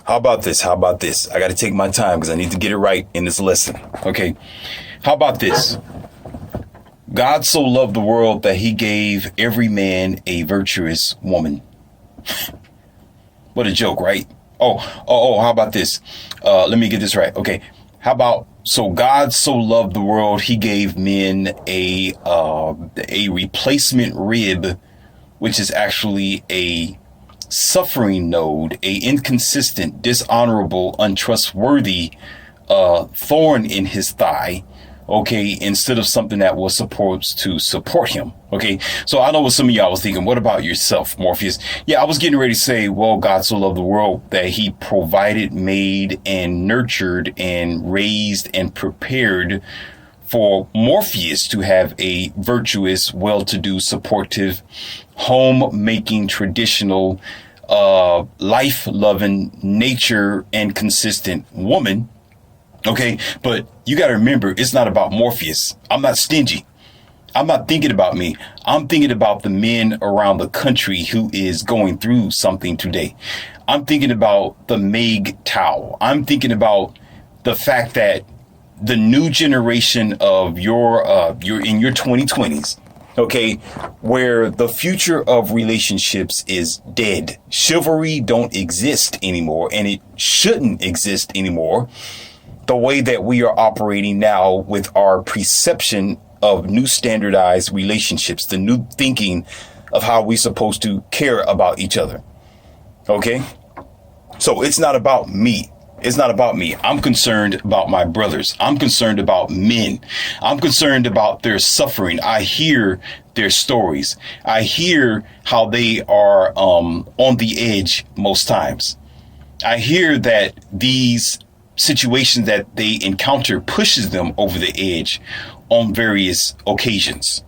How about this? How about this? I got to take my time because I need to get it right in this lesson. Okay. How about this? God so loved the world that he gave every man a virtuous woman. What a joke, right? How about this? Let me get this right. Okay. How about, so God so loved the world, he gave men a replacement rib, which is actually a suffering node, a inconsistent, dishonorable, untrustworthy thorn in his thigh. Okay, instead of something that was supposed to support him. Okay, so I know what some of y'all was thinking. What about yourself, Morpheus? Yeah, I was getting ready to say, well, God so loved the world that he provided, made, and nurtured, and raised, and prepared for Morpheus to have a virtuous, well-to-do, supportive, home-making, traditional, life-loving, nature, and consistent woman. Okay, but you got to remember, it's not about Morpheus. I'm not stingy. I'm not thinking about me. I'm thinking about the men around the country who is going through something today. I'm thinking about the MGTOW. I'm thinking about the fact that the new generation of you're in your 2020s, okay, where the future of relationships is dead. Chivalry don't exist anymore, and it shouldn't exist anymore. The way that we are operating now with our perception of new standardized relationships, the new thinking of how we're supposed to care about each other. Okay. So it's not about me. It's not about me. I'm concerned about my brothers. I'm concerned about men. I'm concerned about their suffering. I hear their stories. I hear how they are on the edge most times. I hear that these situations that they encounter pushes them over the edge on various occasions.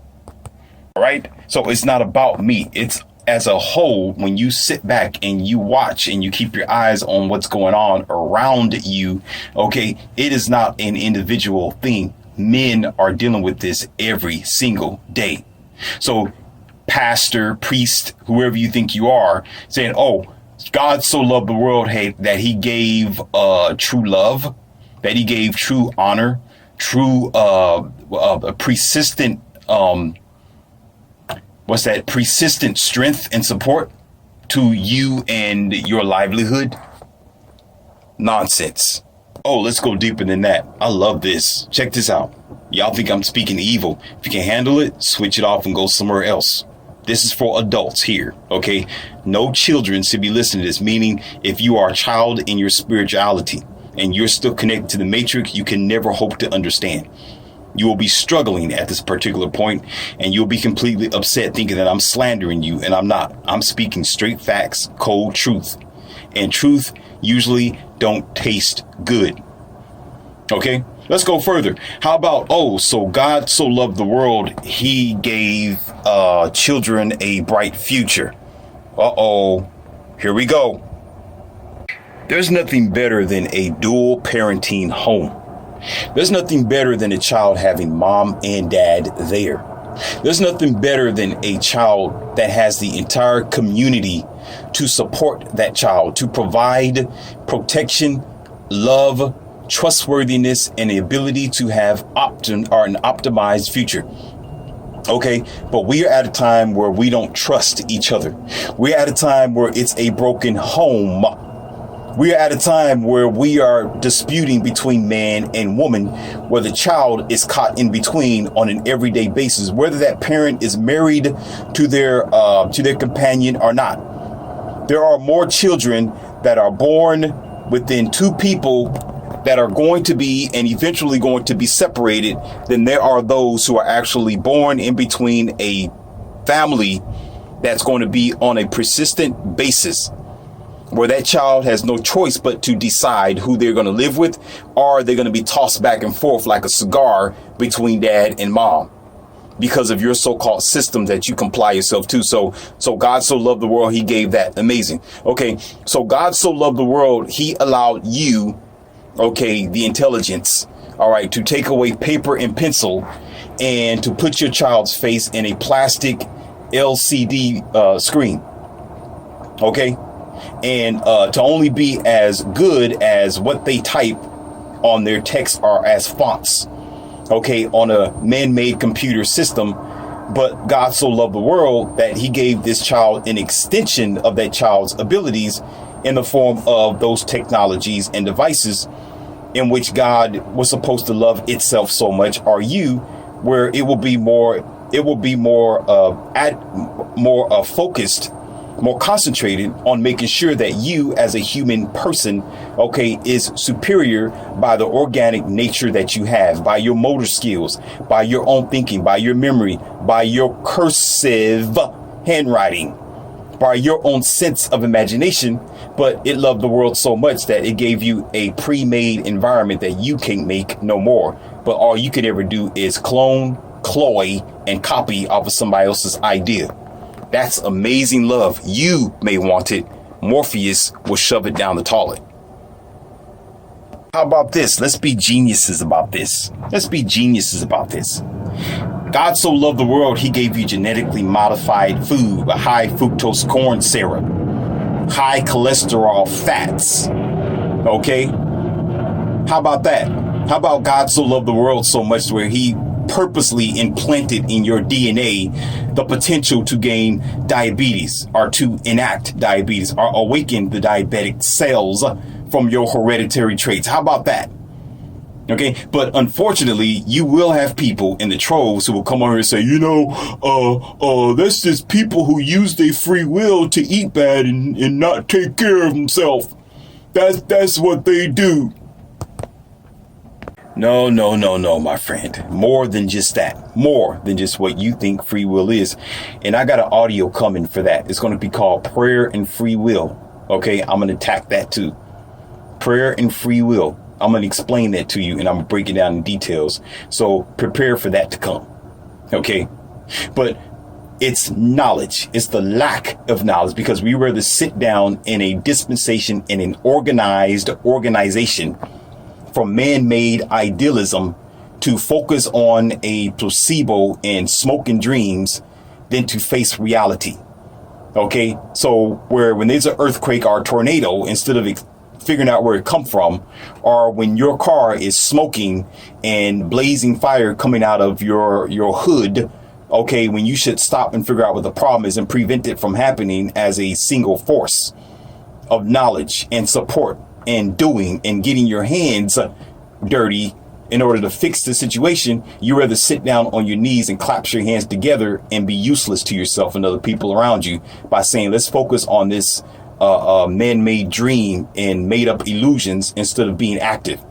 All right. So it's not about me. It's as a whole, when you sit back and you watch and you keep your eyes on what's going on around you. OK, it is not an individual thing. Men are dealing with this every single day. So pastor, priest, whoever you think you are, saying, oh, God so loved the world that he gave true love, that he gave true honor, true persistent persistent strength and support to you and your livelihood. Nonsense. Oh, let's go deeper than that. I love this. Check this out. Y'all think I'm speaking evil. If you can handle it, switch it off and go somewhere else. This is for adults here, okay? No children should be listening to this, meaning if you are a child in your spirituality and you're still connected to the matrix, you can never hope to understand. You will be struggling at this particular point, and you'll be completely upset thinking that I'm slandering you, and I'm not. I'm speaking straight facts, cold truth. And truth usually don't taste good. Okay? Let's go further. How about, so God so loved the world, he gave children a bright future. Here we go. There's nothing better than a dual parenting home. There's nothing better than a child having mom and dad there. There's nothing better than a child that has the entire community to support that child, to provide protection, love, trustworthiness, and the ability to have an optimized future. Okay, but we are at a time where we don't trust each other. We're at a time where it's a broken home. We are at a time where we are disputing between man and woman, where the child is caught in between on an everyday basis, whether that parent is married to their companion or not. There are more children that are born within two people that are going to be and eventually going to be separated than there are those who are actually born in between a family that's going to be on a persistent basis, where that child has no choice but to decide who they're going to live with, or they're going to be tossed back and forth like a cigar between dad and mom because of your so-called system that you comply yourself to. So God so loved the world, he gave that. Amazing. Okay, so God so loved the world, he allowed you, the intelligence, all right, to take away paper and pencil and to put your child's face in a plastic LCD screen. Okay. and to only be as good as what they type on their text are as fonts, okay, on a man-made computer system. But God so loved the world that he gave this child an extension of that child's abilities in the form of those technologies and devices in which God was supposed to love itself so much, or you, where it will be more focused, more concentrated on making sure that you as a human person, okay, is superior by the organic nature that you have, by your motor skills, by your own thinking, by your memory, by your cursive handwriting, by your own sense of imagination. But it loved the world so much that it gave you a pre-made environment that you can't make no more. But all you could ever do is clone, cloy, and copy off of somebody else's idea. That's amazing love. You may want it. Morpheus will shove it down the toilet. How about this? Let's be geniuses about this. God so loved the world, he gave you genetically modified food, a high fructose corn syrup, high cholesterol fats. Okay? How about that? How about God so loved the world so much where he purposely implanted in your DNA the potential to gain diabetes, or to enact diabetes, or awaken the diabetic cells from your hereditary traits? How about that? Okay, but unfortunately, you will have people in the trolls who will come on here and say, that's just people who use their free will to eat bad and not take care of themselves. That's what they do. No, my friend. More than just that. More than just what you think free will is. And I got an audio coming for that. It's going to be called Prayer and Free Will. Okay, I'm going to attack that too. Prayer and free will. I'm going to explain that to you, and I'm going to break it down in details. So prepare for that to come. Okay, but it's knowledge. It's the lack of knowledge, because we rather sit down in a dispensation, in an organized organization, from man-made idealism to focus on a placebo and smoke and dreams than to face reality. Okay, so when there's an earthquake or a tornado, instead of figuring out where it come from, or when your car is smoking and blazing fire coming out of your hood, okay, when you should stop and figure out what the problem is and prevent it from happening as a single force of knowledge and support and doing and getting your hands dirty in order to fix the situation, you rather sit down on your knees and clap your hands together and be useless to yourself and other people around you by saying, let's focus on this man-made dream and made-up illusions instead of being active.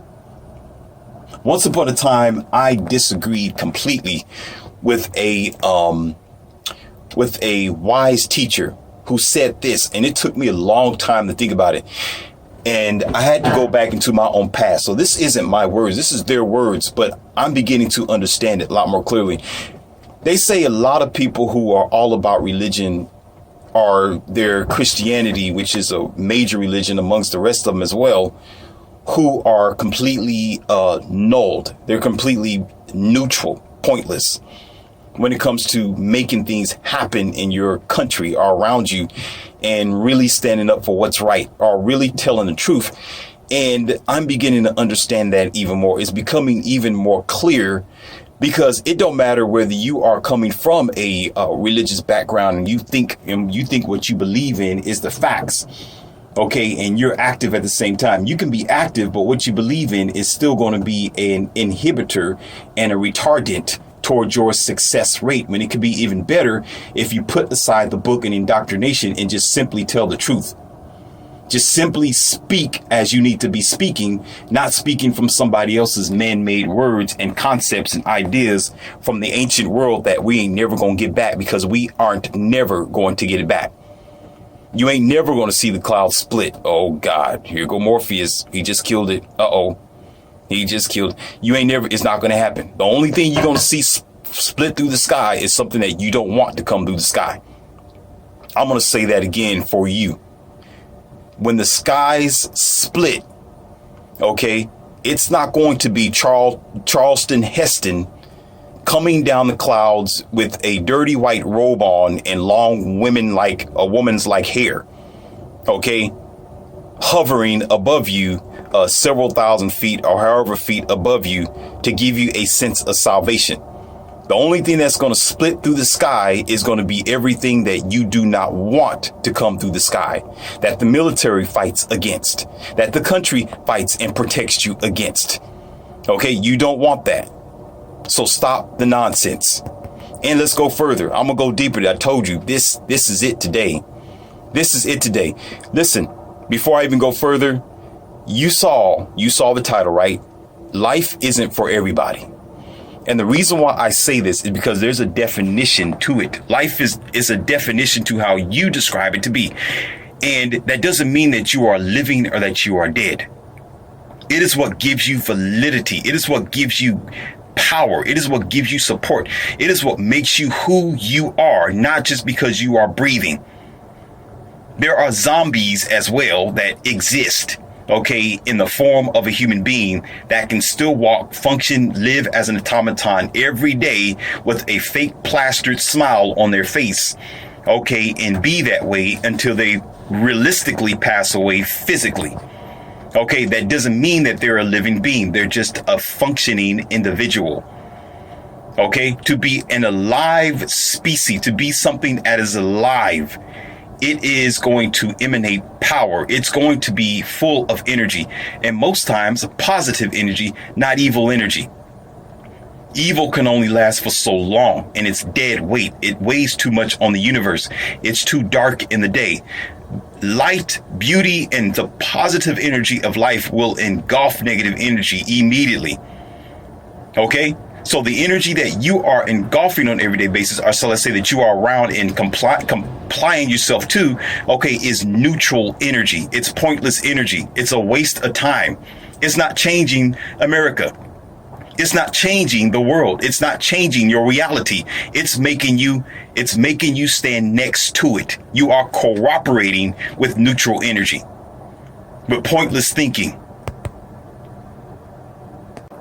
Once upon a time, I disagreed completely with a wise teacher who said this, and it took me a long time to think about it. And I had to go back into my own past. So this isn't my words. This is their words, but I'm beginning to understand it a lot more clearly. They say a lot of people who are all about religion are their Christianity, which is a major religion amongst the rest of them as well, who are completely nulled. They're completely neutral, pointless when it comes to making things happen in your country or around you and really standing up for what's right or really telling the truth. And I'm beginning to understand that even more. It's becoming even more clear, because it don't matter whether you are coming from a religious background and you think what you believe in is the facts. Okay, and you're active at the same time. You can be active, but what you believe in is still going to be an inhibitor and a retardant towards your success rate, when it could be even better if you put aside the book and indoctrination and just simply tell the truth. Just simply speak as you need to be speaking, not speaking from somebody else's man-made words and concepts and ideas from the ancient world that we ain't never going to get back, because we aren't never going to get it back. You ain't never going to see the clouds split. Oh God, here go Morpheus. He just killed it. Uh-oh. He just killed. You ain't never, it's not going to happen. The only thing you're going to see split through the sky is something that you don't want to come through the sky. I'm going to say that again for you. When the skies split, okay, it's not going to be Charleston Heston coming down the clouds with a dirty white robe on and long woman's like hair. okay, hovering above you, several thousand feet or however feet above you, to give you a sense of salvation. The only thing that's going to split through the sky is going to be everything that you do not want to come through the sky, that the military fights against, that the country fights and protects you against. Okay, you don't want that. So stop the nonsense. And let's go further. I'm going to go deeper. I told you this is it today. This is it today. Listen, before I even go further, you saw the title, right? Life isn't for everybody. And the reason why I say this is because there's a definition to it. Life is a definition to how you describe it to be. And that doesn't mean that you are living or that you are dead. It is what gives you validity. It is what gives you power. It is what gives you support. It is what makes you who you are, not just because you are breathing. There are zombies as well that exist, okay, in the form of a human being that can still walk, function, live as an automaton every day with a fake plastered smile on their face, okay, and be that way until they realistically pass away physically. Okay, that doesn't mean that they're a living being. They're just a functioning individual. Okay, to be an alive species, to be something that is alive, it is going to emanate power. It's going to be full of energy, and most times positive energy, not evil energy. Evil can only last for so long, and it's dead weight. It weighs too much on the universe. It's too dark in the day. Light, beauty, and the positive energy of life will engulf negative energy immediately. Okay? So the energy that you are engulfing on an everyday basis, or so let's say that you are around and complying yourself to, okay, is neutral energy. It's pointless energy. It's a waste of time. It's not changing America. It's not changing the world. It's not changing your reality. It's making you stand next to it. You are cooperating with neutral energy, with pointless thinking.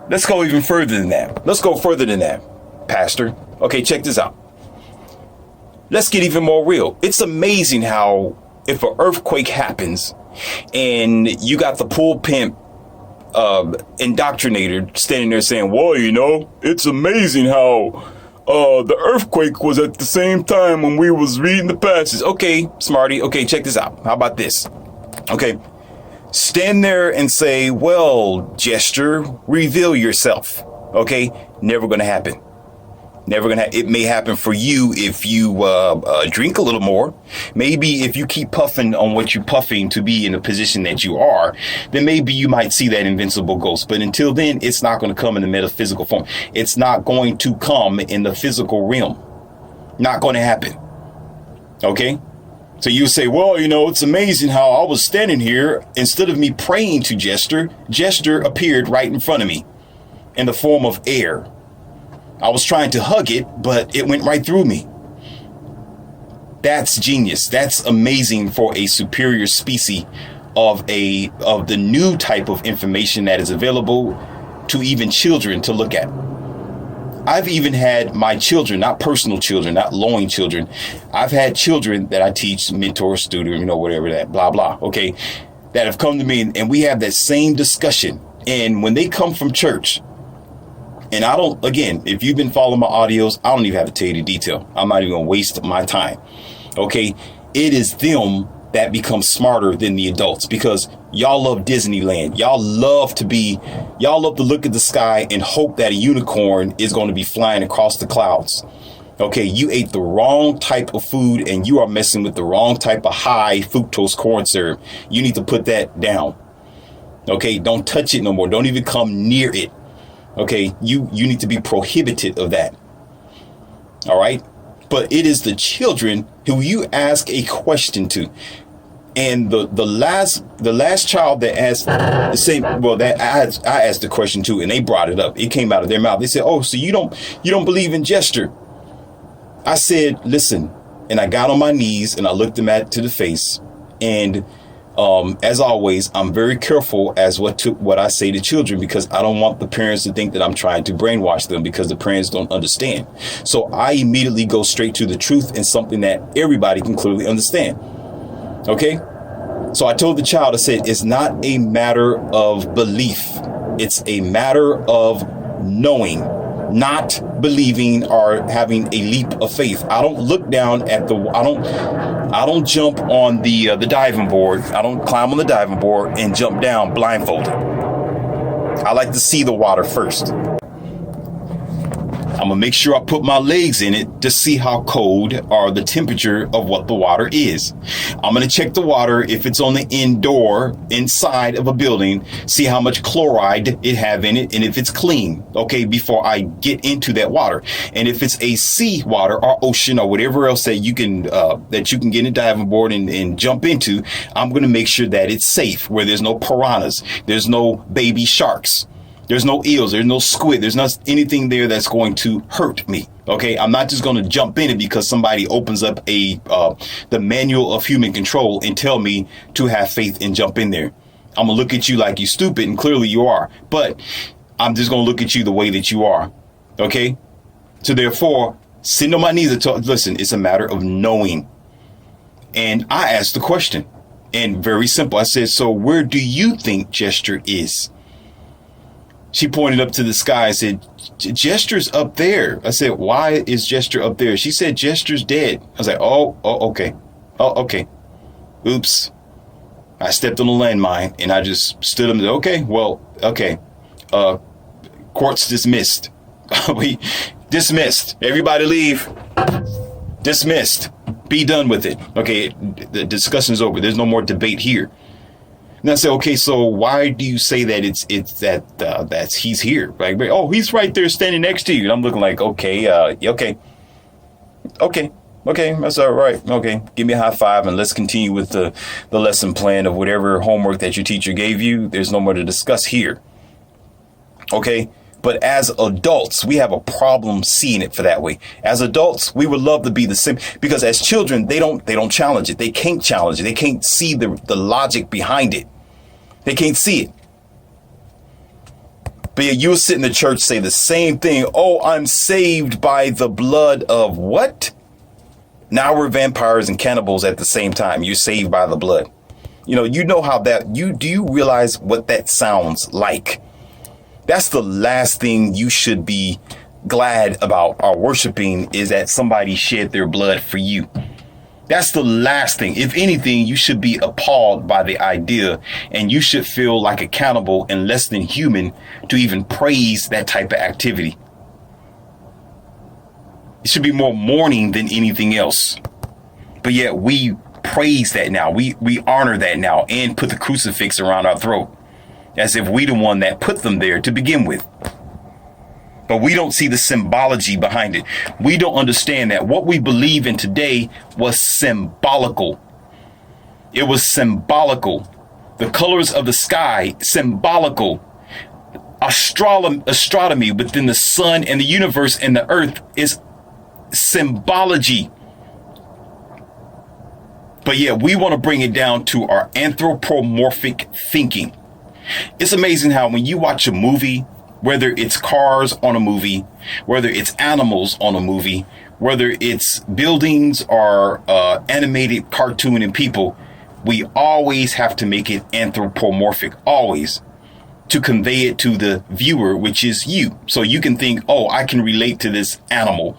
Let's go even further than that. Let's go further than that, Pastor. Okay, check this out. Let's get even more real. It's amazing how if an earthquake happens and you got the pool pimp indoctrinator standing there saying, well, you know, it's amazing how the earthquake was at the same time when we was reading the passage. Okay, smarty. Okay, check this out. How about this? Okay. Stand there and say, well, gesture, reveal yourself. Okay. Never going to happen. Never going to. It may happen for you if you drink a little more. Maybe if you keep puffing on what you're puffing to be in the position that you are, then maybe you might see that invincible ghost. But until then, it's not going to come in the metaphysical form. It's not going to come in the physical realm. Not going to happen. Okay. So you say, well, you know, it's amazing how I was standing here. Instead of me praying to Gesture appeared right in front of me in the form of air. I was trying to hug it, but it went right through me. That's genius. That's amazing for a superior species of the new type of information that is available to even children to look at. I've even had my children, not personal children, not lowing children. I've had children that I teach, mentor, student, you know, whatever that, blah, blah. Okay. That have come to me and we have that same discussion. And when they come from church, and I don't, again, if you've been following my audios, I don't even have to tell you the detail. I'm not even going to waste my time. Okay. It is them that become smarter than the adults because y'all love Disneyland. Y'all love to look at the sky and hope that a unicorn is going to be flying across the clouds. Okay, you ate the wrong type of food and you are messing with the wrong type of high fructose corn syrup. You need to put that down. Okay, don't touch it no more. Don't even come near it. Okay, you need to be prohibited of that. All right. But it is the children who you ask a question to. And the last child that asked the same, well, that I asked the question to, and they brought it up. It came out of their mouth. They said, "Oh, so you don't believe in gesture?" I said, "Listen," and I got on my knees and I looked them to the face. And as always, I'm very careful as what I say to children because I don't want the parents to think that I'm trying to brainwash them because the parents don't understand. So I immediately go straight to the truth and something that everybody can clearly understand. Okay. So I told the child, I said, it's not a matter of belief. It's a matter of knowing, not believing or having a leap of faith. I don't look down at I don't jump on the diving board. I don't climb on the diving board and jump down blindfolded. I like to see the water first. I'm gonna make sure I put my legs in it to see how cold or the temperature of what the water is. I'm gonna check the water if it's on the inside of a building, see how much chloride it have in it and if it's clean, okay, before I get into that water. And if it's a sea water or ocean or whatever else that you can get a diving board and jump into, I'm gonna make sure that it's safe, where there's no piranhas, there's no baby sharks. There's no eels, there's no squid, there's not anything there that's going to hurt me. Okay, I'm not just going to jump in it because somebody opens up the manual of human control and tell me to have faith and jump in there. I'm gonna look at you like you stupid, and clearly you are, but I'm just gonna look at you the way that you are. Okay, so therefore, sitting on my knees and talk. Listen, it's a matter of knowing. And I asked the question, and very simple. I said, so where do you think Gesture is? She pointed up to the sky and said, Gesture's up there. I said, why is Gesture up there? She said, Gesture's dead. I was like, okay. Okay. Oops. I stepped on a landmine and I just stood up and said, okay. Court's dismissed. We dismissed. Everybody leave. Dismissed. Be done with it. Okay. The discussion's over. There's no more debate here. And I said, okay, so why do you say that that's he's here? Like, oh, he's right there standing next to you. And I'm looking like, okay, that's all right. Okay, give me a high five and let's continue with the lesson plan of whatever homework that your teacher gave you. There's no more to discuss here. Okay, but as adults, we have a problem seeing it for that way. As adults, we would love to be the same, because as children, they don't challenge it. They can't challenge it. They can't see the logic behind it. They can't see it. But yeah, you'll sit in the church, say the same thing. Oh, I'm saved by the blood of what? Now we're vampires and cannibals at the same time. You're saved by the blood. You know how that, do you realize what that sounds like? That's the last thing you should be glad about or worshiping, is that somebody shed their blood for you. That's the last thing. If anything, you should be appalled by the idea, and you should feel like a cannibal and less than human to even praise that type of activity. It should be more mourning than anything else. But yet we praise that now. We honor that now and put the crucifix around our throat, as if we the one that put them there to begin with. But we don't see the symbology behind it. We don't understand that what we believe in today was symbolical. It was symbolical. The colors of the sky, symbolical. Astronomy within the sun and the universe and the earth is symbology. But yeah, we want to bring it down to our anthropomorphic thinking. It's amazing how when you watch a movie, whether it's cars on a movie, whether it's animals on a movie, whether it's buildings or animated cartoon and people, we always have to make it anthropomorphic, always, to convey it to the viewer, which is you. So you can think, oh, I can relate to this animal.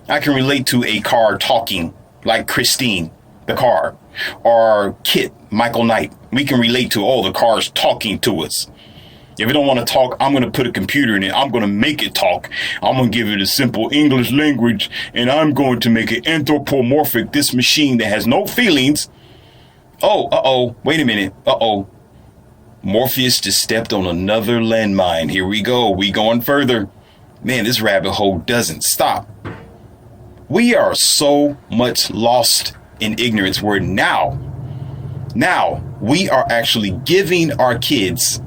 I can relate to a car talking like Christine, the car, or Kit, Michael Knight. We can relate to, oh, the car's talking to us. If it don't want to talk, I'm going to put a computer in it. I'm going to make it talk. I'm going to give it a simple English language, and I'm going to make it anthropomorphic, this machine that has no feelings. Oh, wait a minute. Morpheus just stepped on another landmine. Here we go. We going further. Man, this rabbit hole doesn't stop. We are so much lost in ignorance where now we are actually giving our kids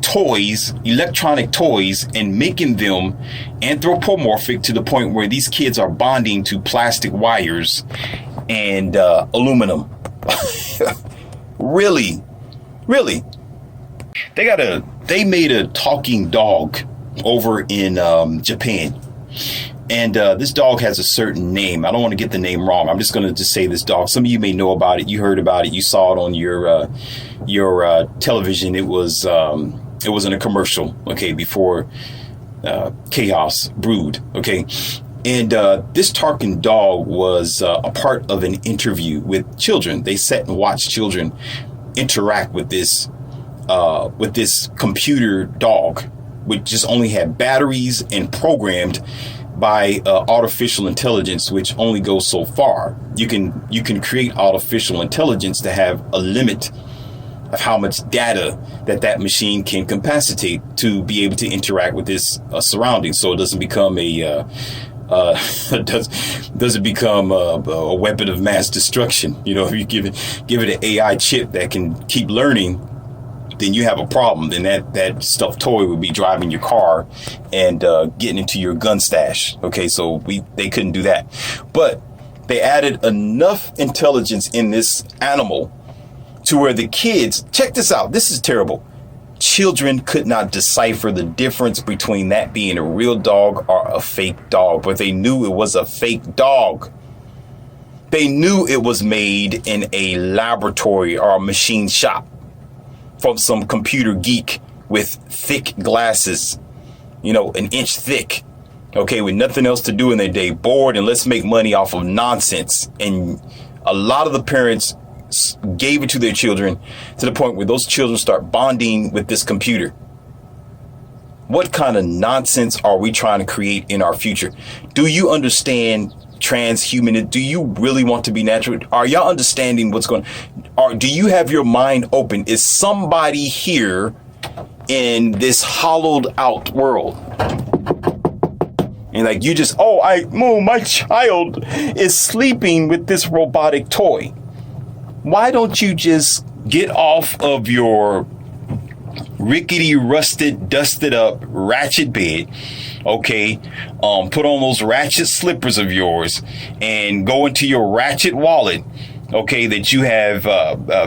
toys, electronic toys, and making them anthropomorphic to the point where these kids are bonding to plastic wires and aluminum. Really? They made a talking dog over in Japan. And this dog has a certain name. I don't want to get the name wrong. I'm just going to just say this dog. Some of you may know about it. You heard about it. You saw it on your television. It was in a commercial, okay, before chaos brewed, okay. And this Tarkin dog was a part of an interview with children. They sat and watched children interact with this computer dog, which just only had batteries and programmed by artificial intelligence, which only goes so far. You can create artificial intelligence to have a limit of how much data that machine can capacitate to be able to interact with this surrounding, so it doesn't become doesn't become a weapon of mass destruction. You know, if you give it an AI chip that can keep learning, then you have a problem. Then that stuffed toy would be driving your car and getting into your gun stash. Okay, so they couldn't do that. But they added enough intelligence in this animal to where the kids, check this out, this is terrible. Children could not decipher the difference between that being a real dog or a fake dog, but they knew it was a fake dog. They knew it was made in a laboratory or a machine shop from some computer geek with thick glasses, you know, an inch thick, okay, with nothing else to do in their day, bored, and let's make money off of nonsense. And a lot of the parents gave it to their children to the point where those children start bonding with this computer. What kind of nonsense are we trying to create in our future? Do you understand transhumanism? Do you really want to be natural? Are y'all understanding what's going on? Or do you have your mind open? Is somebody here in this hollowed out world? And like you just, my child is sleeping with this robotic toy. Why don't you just get off of your rickety, rusted, dusted up, ratchet bed, okay, put on those ratchet slippers of yours and go into your ratchet wallet, okay, that you have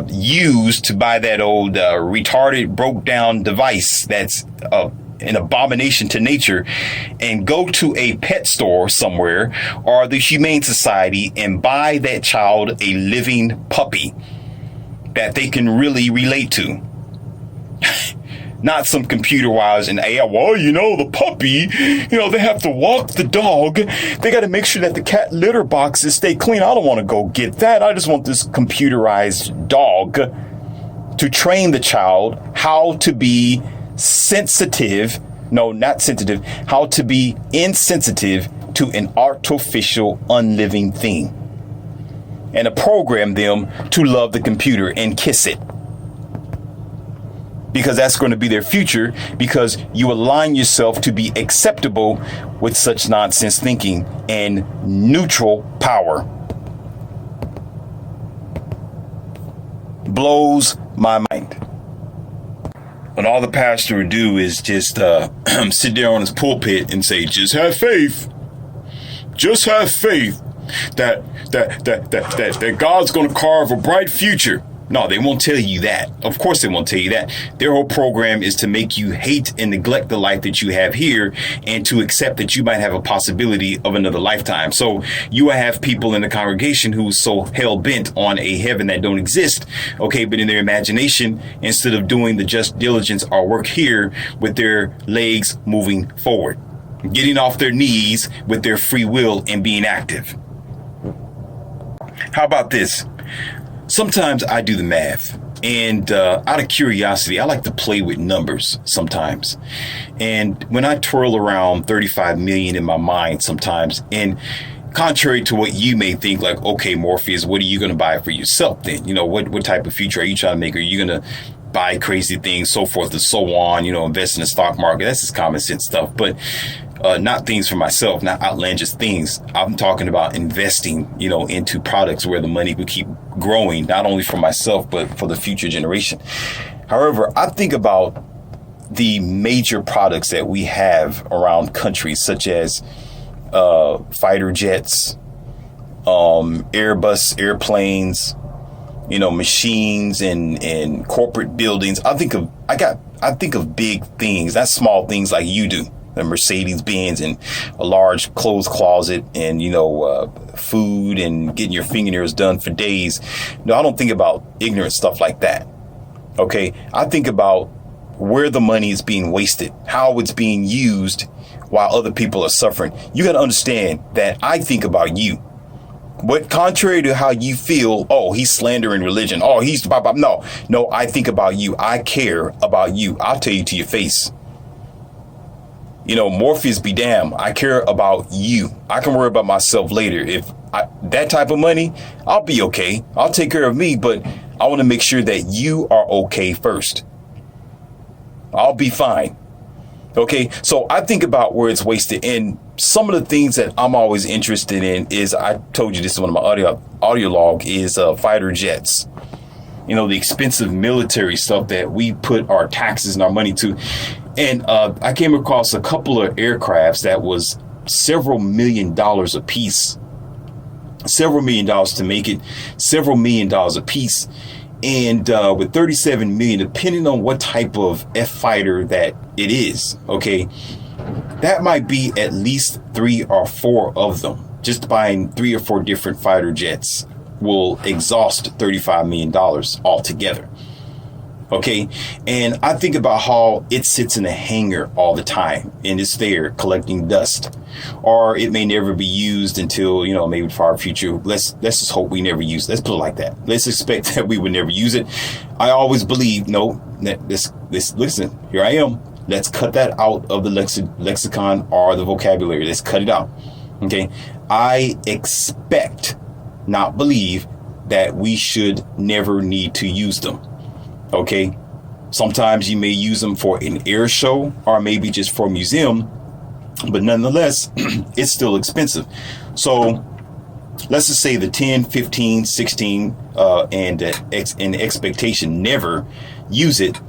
used to buy that old retarded, broke down device that's an abomination to nature, and go to a pet store somewhere or the Humane Society and buy that child a living puppy that they can really relate to. Not some computer wise and AI. Well, you know, the puppy, you know, they have to walk the dog. They got to make sure that the cat litter boxes stay clean. I don't want to go get that. I just want this computerized dog to train the child how to be sensitive. No, not sensitive. How to be insensitive to an artificial, unliving thing. And to program them to love the computer and kiss it. Because that's going to be their future, because you align yourself to be acceptable with such nonsense thinking and neutral power. Blows my mind. And all the pastor would do is just sit there on his pulpit and say, just have faith. Just have faith that God's going to carve a bright future. No, they won't tell you that. Of course they won't tell you that. Their whole program is to make you hate and neglect the life that you have here and to accept that you might have a possibility of another lifetime. So you will have people in the congregation who's so hell-bent on a heaven that don't exist, okay, but in their imagination, instead of doing the just diligence or work here with their legs moving forward, getting off their knees with their free will and being active. How about this? Sometimes I do the math, and out of curiosity, I like to play with numbers sometimes. And when I twirl around 35 million in my mind sometimes, and contrary to what you may think, like, okay, Morpheus, what are you going to buy for yourself then? You know, what type of future are you trying to make? Are you going to buy crazy things, so forth and so on, you know, invest in the stock market? That's just common sense stuff. But not things for myself, not outlandish things. I'm talking about investing, you know, into products where the money will keep growing, not only for myself, but for the future generation. However, I think about the major products that we have around countries, such as fighter jets, Airbus airplanes, you know, machines and corporate buildings. I think of big things, not small things like you do. a Mercedes Benz and a large clothes closet and, food and getting your fingernails done for days. No, I don't think about ignorant stuff like that. Okay. I think about where the money is being wasted, how it's being used while other people are suffering. You got to understand that I think about you. But contrary to how you feel, oh, he's slandering religion. Oh, he's no, I think about you. I care about you. I'll tell you to your face. Morpheus be damned. I care about you. I can worry about myself later. That type of money, I'll be okay. I'll take care of me, but I want to make sure that you are okay first. I'll be fine. Okay, so I think about where it's wasted. And some of the things that I'm always interested in is, I told you this is one of my audio log, is fighter jets. The expensive military stuff that we put our taxes and our money to. And I came across a couple of aircrafts that was several $million a piece. Several $1 million to make it, several $1 million a piece. And with 37 million, depending on what type of F fighter that it is, okay, that might be at least 3 or 4 of them. Just buying 3 or 4 different fighter jets will exhaust $35 million altogether. Okay, and I think about how it sits in a hangar all the time and it's there collecting dust, or it may never be used until, maybe far future. Let's just hope we never use it. Let's put it like that. Let's expect that we would never use it. I always believe, listen, here I am. Let's cut that out of the lexicon or the vocabulary. Let's cut it out. Okay, I expect, not believe, that we should never need to use them. Okay, sometimes you may use them for an air show or maybe just for a museum, but nonetheless, it's still expensive. So let's just say the 10, 15, 16 and the expectation never use it.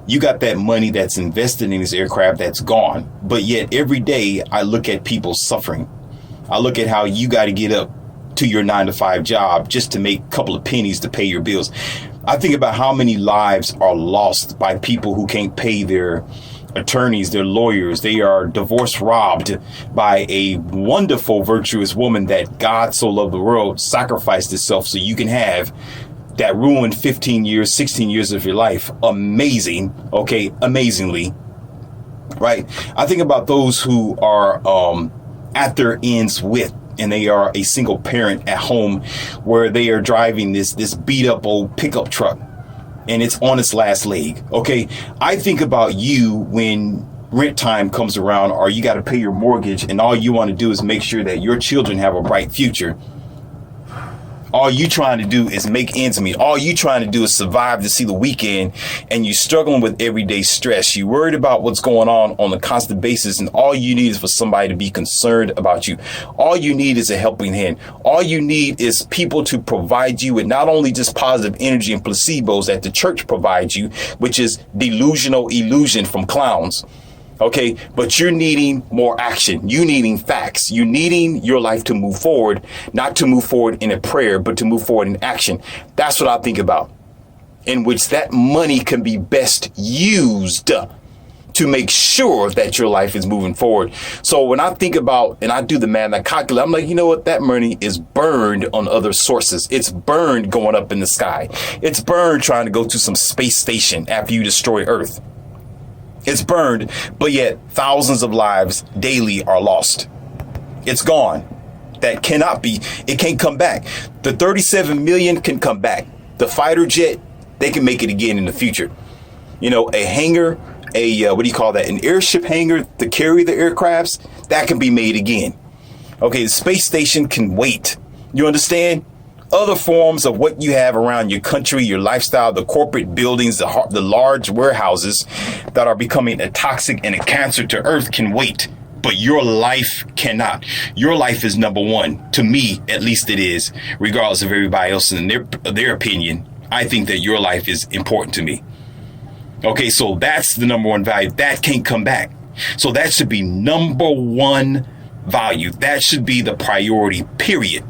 You got that money that's invested in this aircraft that's gone. But yet every day I look at people suffering. I look at how you got to get up to your 9-to-5 job just to make a couple of pennies to pay your bills. I think about how many lives are lost by people who can't pay their attorneys, their lawyers. They are divorce robbed by a wonderful, virtuous woman that God so loved the world, sacrificed itself so you can have, that ruined 15 years, 16 years of your life. Amazing. Okay. Amazingly. Right. I think about those who are at their ends with, and they are a single parent at home where they are driving this beat up old pickup truck and it's on its last leg. Okay. I think about you when rent time comes around or you got to pay your mortgage and all you want to do is make sure that your children have a bright future. All you trying to do is make ends meet. All you trying to do is survive to see the weekend, and you're struggling with everyday stress. You're worried about what's going on a constant basis, and all you need is for somebody to be concerned about you. All you need is a helping hand. All you need is people to provide you with not only just positive energy and placebos that the church provides you, which is delusional illusion from clowns. Okay, but you're needing more action. You needing facts. You needing your life to move forward, not to move forward in a prayer, but to move forward in action. That's what I think about, in which that money can be best used to make sure that your life is moving forward. So when I think about, and I do the math, I calculate, I'm like, you know what? That money is burned on other sources. It's burned going up in the sky. It's burned trying to go to some space station after you destroy Earth. It's burned, but yet thousands of lives daily are lost. It's gone. That cannot be. It can't come back. The 37 million can come back. The fighter jet, they can make it again in the future. A hangar, an airship hangar to carry the aircrafts, that can be made again. Okay, the space station can wait. You understand? Other forms of what you have around your country, your lifestyle, the corporate buildings, the large warehouses that are becoming a toxic and a cancer to Earth can wait, but your life cannot. Your life is number one. To me, at least it is, regardless of everybody else and their opinion. I think that your life is important to me. Okay, so that's the number one value. That can't come back. So that should be number one value. That should be the priority, period.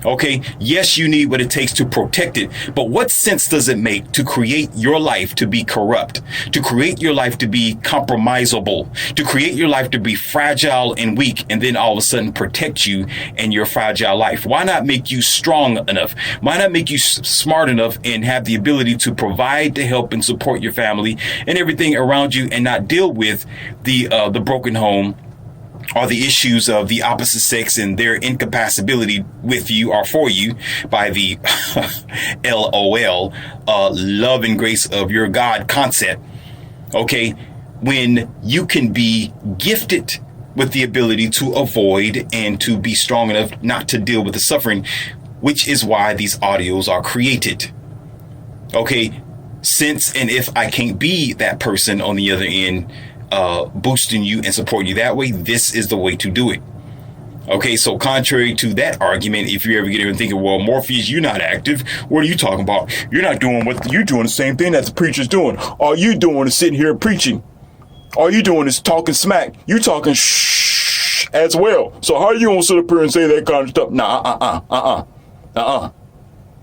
Okay, yes, you need what it takes to protect it, but what sense does it make to create your life to be corrupt, to create your life to be compromisable, to create your life to be fragile and weak, and then all of a sudden protect you and your fragile life? Why not make you strong enough? Why not make you smart enough and have the ability to provide, to help and support your family and everything around you, and not deal with the broken home, or the issues of the opposite sex and their incompatibility with you or for you by the LOL, love and grace of your God concept. Okay, when you can be gifted with the ability to avoid and to be strong enough not to deal with the suffering, which is why these audios are created. Okay, since and if I can't be that person on the other end, boosting you and supporting you that way, this is the way to do it. Okay, so contrary to that argument, if you ever get here thinking, well, Morpheus, you're not active. What are you talking about? You're not doing what you're doing, the same thing that the preacher's doing. All you doing is sitting here preaching. All you doing is talking smack. You talking shh as well. So how are you gonna sit up here and say that kind of stuff? Nah,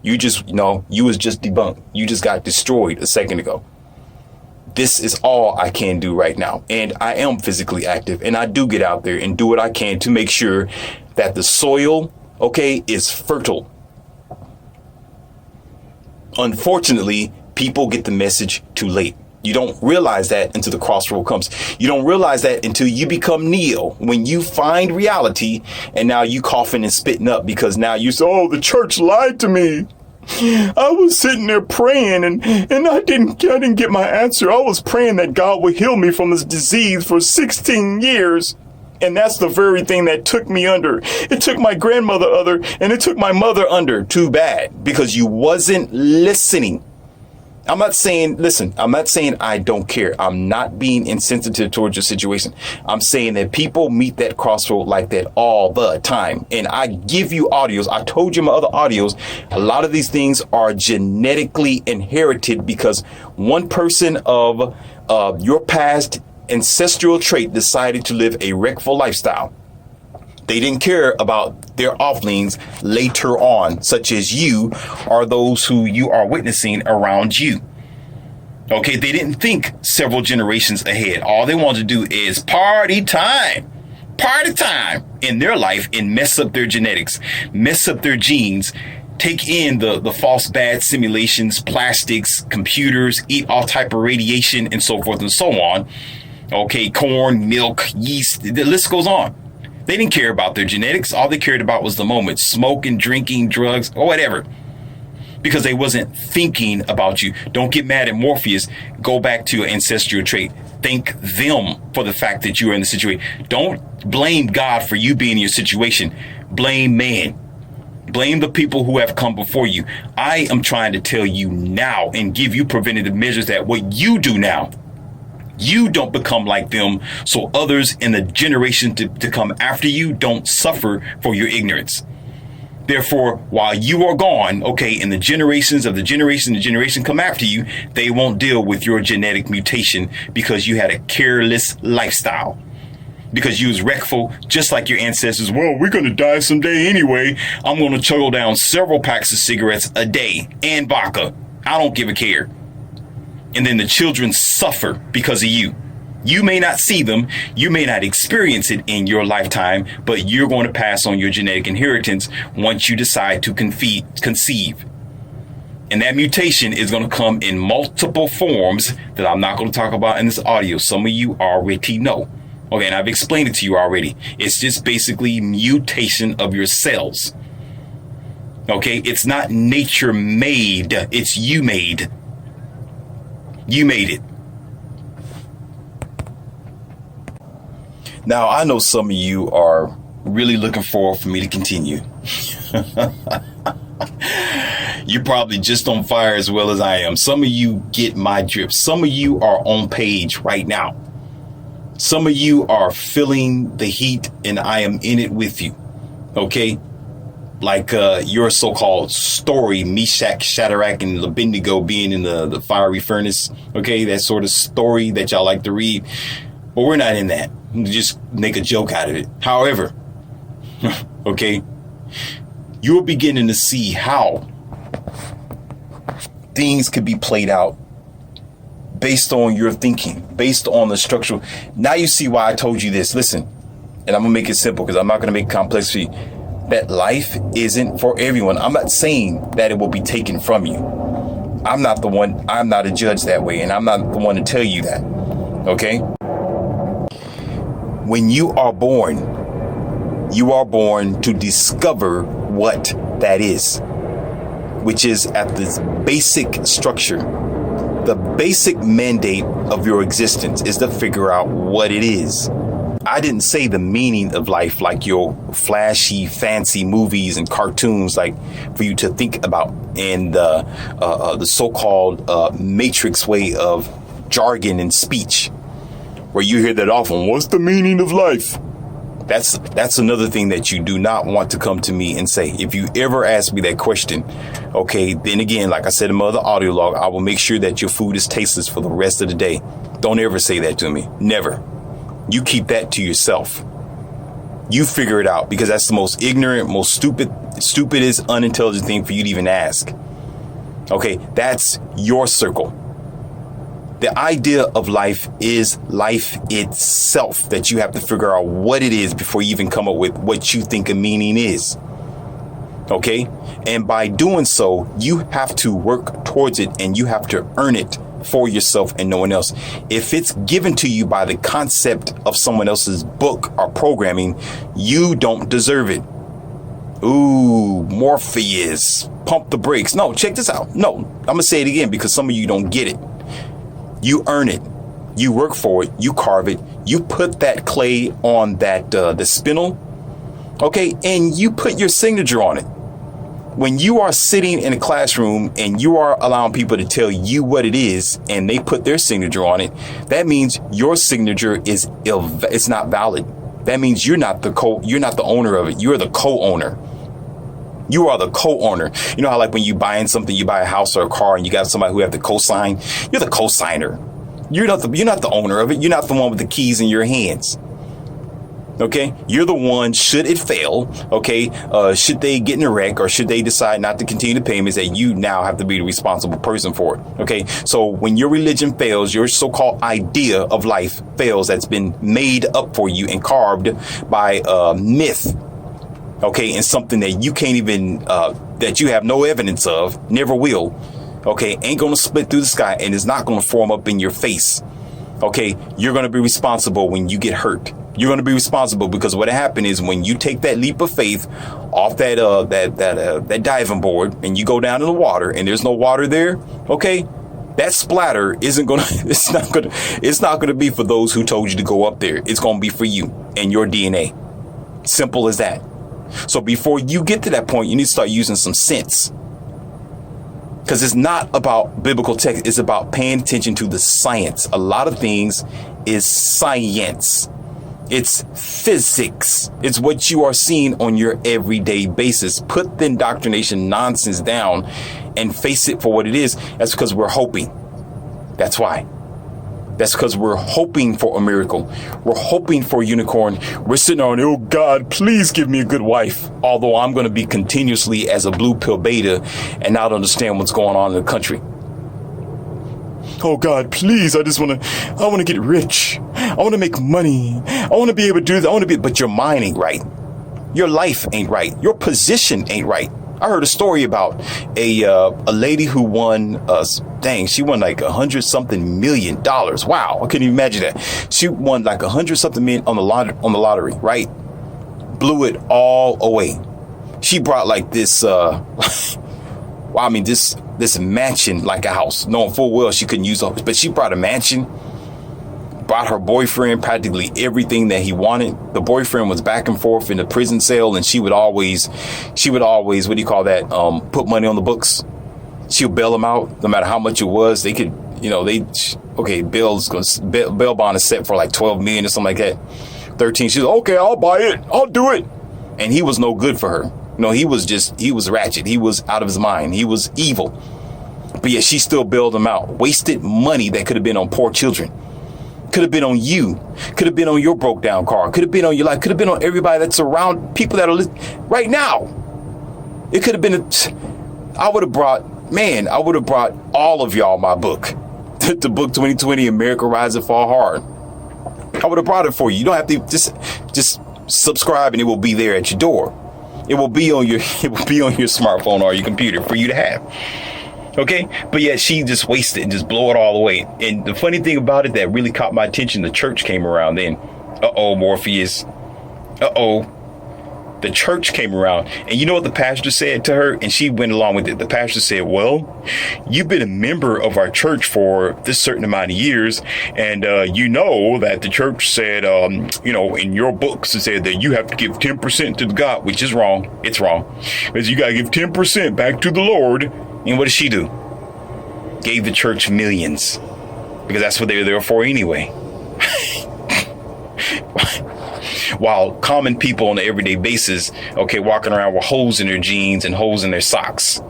You just, you was just debunked. You just got destroyed a second ago. This is all I can do right now. And I am physically active, and I do get out there and do what I can to make sure that the soil, is fertile. Unfortunately, people get the message too late. You don't realize that until the crossroad comes. You don't realize that until you become Neo, when you find reality and now you coughing and spitting up because now you say, oh, the church lied to me. I was sitting there praying and I didn't get my answer. I was praying that God would heal me from this disease for 16 years. And that's the very thing that took me under. It took my grandmother under, and it took my mother under. Too bad, because you wasn't listening. I'm not saying I don't care. I'm not being insensitive towards your situation. I'm saying that people meet that crossroad like that all the time. And I give you audios. I told you in my other audios, a lot of these things are genetically inherited because one person of your past ancestral trait decided to live a wreckful lifestyle. They didn't care about their offlings later on, such as you or those who you are witnessing around you. Okay, they didn't think several generations ahead. All they want to do is party time in their life and mess up their genetics, mess up their genes, take in the false bad simulations, plastics, computers, eat all type of radiation and so forth and so on. Okay, corn, milk, yeast, the list goes on. They didn't care about their genetics. All they cared about was the moment, smoking, drinking, drugs, or whatever, because they wasn't thinking about you. Don't get mad at Morpheus. Go back to your ancestral trait. Thank them for the fact that you are in the situation. Don't blame God for you being in your situation. Blame man. Blame the people who have come before you. I am trying to tell you now and give you preventative measures that what you do now, you don't become like them, so others in the generation to come after you don't suffer for your ignorance. Therefore, while you are gone, and the generations of the generation to generation come after you, they won't deal with your genetic mutation because you had a careless lifestyle. Because you was wreckful, just like your ancestors. Well, we're going to die someday anyway. I'm going to chuggle down several packs of cigarettes a day and vodka. I don't give a care. And then the children suffer because of you. You may not see them, you may not experience it in your lifetime, but you're going to pass on your genetic inheritance once you decide to conceive. And that mutation is going to come in multiple forms that I'm not going to talk about in this audio. Some of you already know. Okay, and I've explained it to you already. It's just basically mutation of your cells. Okay, it's not nature made, it's you made. You made it. Now, I know some of you are really looking forward for me to continue. You're probably just on fire as well as I am. Some of you get my drip. Some of you are on page right now. Some of you are feeling the heat and I am in it with you. Okay? Like your so-called story, Meshach, Shadrach, and Abednego being in the fiery furnace. Okay, that sort of story that y'all like to read. But we're not in that. Just make a joke out of it. However, okay, you're beginning to see how things could be played out based on your thinking, based on the structure. Now you see why I told you this. Listen, and I'm going to make it simple because I'm not going to make it complex for you. That life isn't for everyone. I'm not saying that it will be taken from you. I'm not a judge that way, and I'm not the one to tell you that. Okay? When you are born to discover what that is, which is at this basic structure. The basic mandate of your existence is to figure out what it is. I didn't say the meaning of life like your flashy, fancy movies and cartoons, like for you to think about in the so-called matrix way of jargon and speech, where you hear that often. What's the meaning of life? That's another thing that you do not want to come to me and say. If you ever ask me that question, okay, then again, like I said in my other audio log, I will make sure that your food is tasteless for the rest of the day. Don't ever say that to me. Never. You keep that to yourself. You figure it out, because that's the most ignorant, most stupidest, unintelligent thing for you to even ask. Okay, that's your circle. The idea of life is life itself, that you have to figure out what it is before you even come up with what you think a meaning is. Okay? And by doing so, you have to work towards it, and you have to earn it for yourself and no one else. If it's given to you by the concept of someone else's book or programming, you don't deserve it. Ooh, Morpheus, pump the brakes. No, check this out. No, I'm going to say it again because some of you don't get it. You earn it. You work for it. You carve it. You put that clay on that the spindle. Okay, and you put your signature on it. When you are sitting in a classroom and you are allowing people to tell you what it is, and they put their signature on it, that means your signature is it's not valid. That means you're not the owner of it. You're the co-owner. You are the co-owner. You know how, like, when you buying something, you buy a house or a car and you got somebody who have to co-sign? You're the co-signer. You're not the owner of it. You're not the one with the keys in your hands. Okay, you're the one, should it fail, okay, should they get in a wreck, or should they decide not to continue the payments, that you now have to be the responsible person for it. Okay, so when your religion fails, your so-called idea of life fails, that's been made up for you and carved by myth, okay, and something that you can't even, that you have no evidence of, never will, okay, ain't gonna split through the sky, and is not gonna form up in your face. Okay, you're gonna be responsible when you get hurt. You're going to be responsible, because what happened is, when you take that leap of faith off that diving board and you go down in the water and there's no water there, okay, that splatter isn't going to, it's not going to be for those who told you to go up there. It's going to be for you and your DNA. Simple as that. So before you get to that point, you need to start using some sense, because it's not about biblical text. It's about paying attention to the science. A lot of things is science. It's physics. It's what you are seeing on your everyday basis. Put the indoctrination nonsense down and face it for what it is. That's because we're hoping. That's why. That's because we're hoping for a miracle. We're hoping for a unicorn. We're sitting on, oh God, please give me a good wife. Although I'm going to be continuously as a blue pill beta and not understand what's going on in the country. Oh God, please, I want to get rich. I want to make money. I want to be able to do that. But your mind ain't right. Your life ain't right. Your position ain't right. I heard a story about a lady who won, she won like $100-something million. Wow, I couldn't even imagine that. She won like $100-something million on the lottery, right? Blew it all away. She brought like this, this mansion, like a house, knowing full well she couldn't use it, but she brought a mansion, brought her boyfriend practically everything that he wanted. The boyfriend was back and forth in the prison cell, and she would always, what do you call that? Put money on the books. She'll bail them out, no matter how much it was. They could, bail bond is set for like 12 million or something like that. 13. She's like, okay, I'll buy it. I'll do it. And he was no good for her. No, he was ratchet. He was out of his mind. He was evil. But yet she still bailed him out. Wasted money that could have been on poor children. Could have been on you. Could have been on your broke down car. Could have been on your life. Could have been on everybody that's around, people that are right now. It could have been, I would have brought all of y'all my book. The book 2020, America Rise and Fall Hard. I would have brought it for you. You don't have to just subscribe and it will be there at your door. It will be on your smartphone or your computer for you to have. Okay, but yeah, she just wasted and just blow it all away. And the funny thing about it that really caught my attention, the church came around then. Morpheus. The church came around, and you know what the pastor said to her? And she went along with it. The pastor said, well, you've been a member of our church for this certain amount of years. And you know that the church said, in your books, it said that you have to give 10% to God, which is wrong. It's wrong. Because you got to give 10% back to the Lord. And what did she do? Gave the church millions, because that's what they were there for anyway. While common people on an everyday basis, walking around with holes in their jeans and holes in their socks.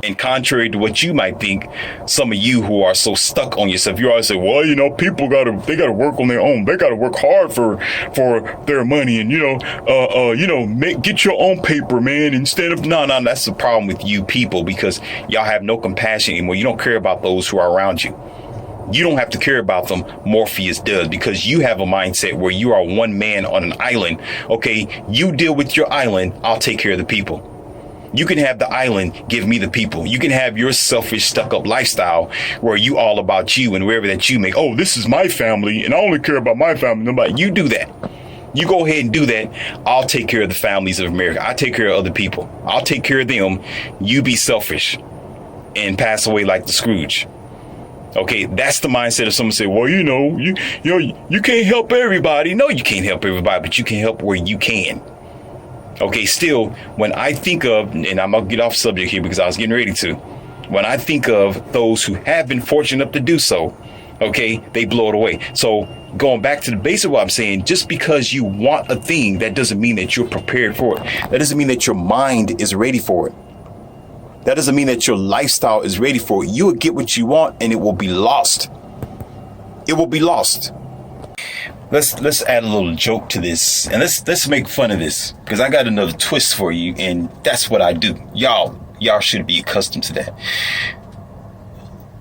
And contrary to what you might think, some of you who are so stuck on yourself, you always say, well, people they gotta work on their own. They gotta work hard for their money, and get your own paper, man. Instead of no, that's the problem with you people, because y'all have no compassion anymore. You don't care about those who are around you. You don't have to care about them. Morpheus does, because you have a mindset where you are one man on an island. Okay, you deal with your island. I'll take care of the people. You can have the island. Give me the people. You can have your selfish, stuck up lifestyle where you all about you and wherever that you make. Oh, this is my family and I only care about my family. Nobody. You do that. You go ahead and do that. I'll take care of the families of America. I take care of other people. I'll take care of them. You be selfish and pass away like the Scrooge. Okay, that's the mindset of someone say, well, you can't help everybody. No, you can't help everybody, but you can help where you can. Okay, still, when I think of, and I'm going to get off subject here because I was getting ready to, when I think of those who have been fortunate enough to do so, okay, they blow it away. So going back to the base of what I'm saying, just because you want a thing, that doesn't mean that you're prepared for it. That doesn't mean that your mind is ready for it. That doesn't mean that your lifestyle is ready for it. You will get what you want and it will be lost. It will be lost. Let's add a little joke to this, and let's make fun of this, because I got another twist for you, and that's what I do. Y'all should be accustomed to that.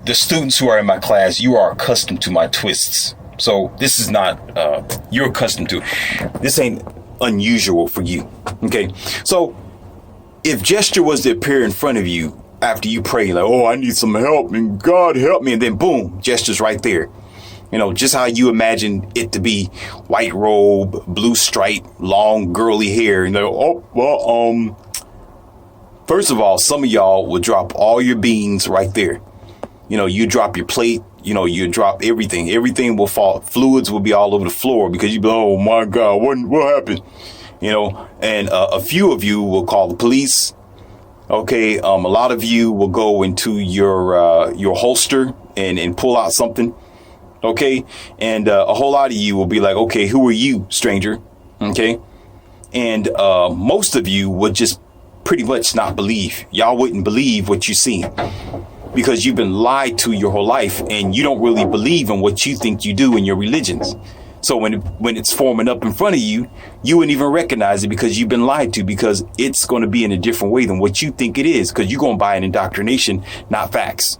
The students who are in my class, you are accustomed to my twists. So this is not you're accustomed to. This ain't unusual for you. Okay, so if gesture was to appear in front of you after you pray, like, oh, I need some help and God help me, and then boom, gesture's right there. Just how you imagine it to be: white robe, blue stripe, long girly hair. First of all, some of y'all will drop all your beans right there. You drop your plate, you drop everything. Everything will fall. Fluids will be all over the floor because you be, oh my God, what happened? And a few of you will call the police. Okay. A lot of you will go into your holster and pull out something. Okay. And a whole lot of you will be like, okay, who are you, stranger? Okay. And most of you would just pretty much not believe. Y'all wouldn't believe what you see, because you've been lied to your whole life and you don't really believe in what you think you do in your religions. So when it's forming up in front of you, you wouldn't even recognize it because you've been lied to, because it's going to be in a different way than what you think it is, because you're going to buy an indoctrination, not facts.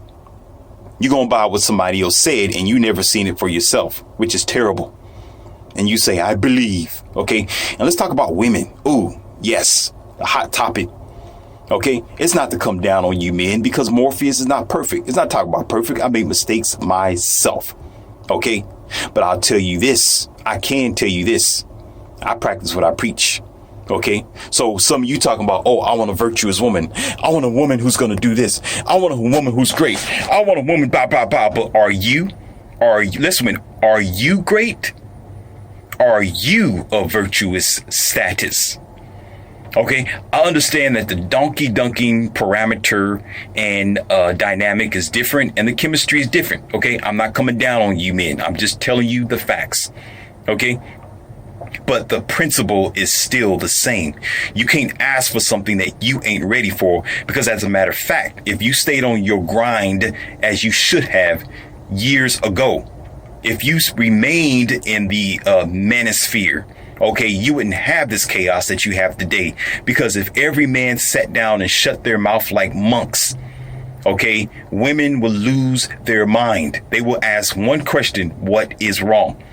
You're going to buy what somebody else said and you never seen it for yourself, which is terrible. And you say, I believe. Okay. And let's talk about women. Ooh, yes. A hot topic. Okay. It's not to come down on you men, because Morpheus is not perfect. It's not talking about perfect. I make mistakes myself. Okay. But I'll tell you this. I can tell you this. I practice what I preach. Okay. So some of you talking about, oh, I want a virtuous woman. I want a woman who's going to do this. I want a woman who's great. I want a woman, blah, blah, blah. But are you great? Are you of virtuous status? Okay. I understand that the donkey dunking parameter and dynamic is different and the chemistry is different. Okay. I'm not coming down on you men. I'm just telling you the facts. Okay. But the principle is still the same. You can't ask for something that you ain't ready for, because as a matter of fact, if you stayed on your grind as you should have years ago, if you remained in the manosphere, okay, you wouldn't have this chaos that you have today. Because if every man sat down and shut their mouth like monks, okay, women will lose their mind. They will ask one question: what is wrong?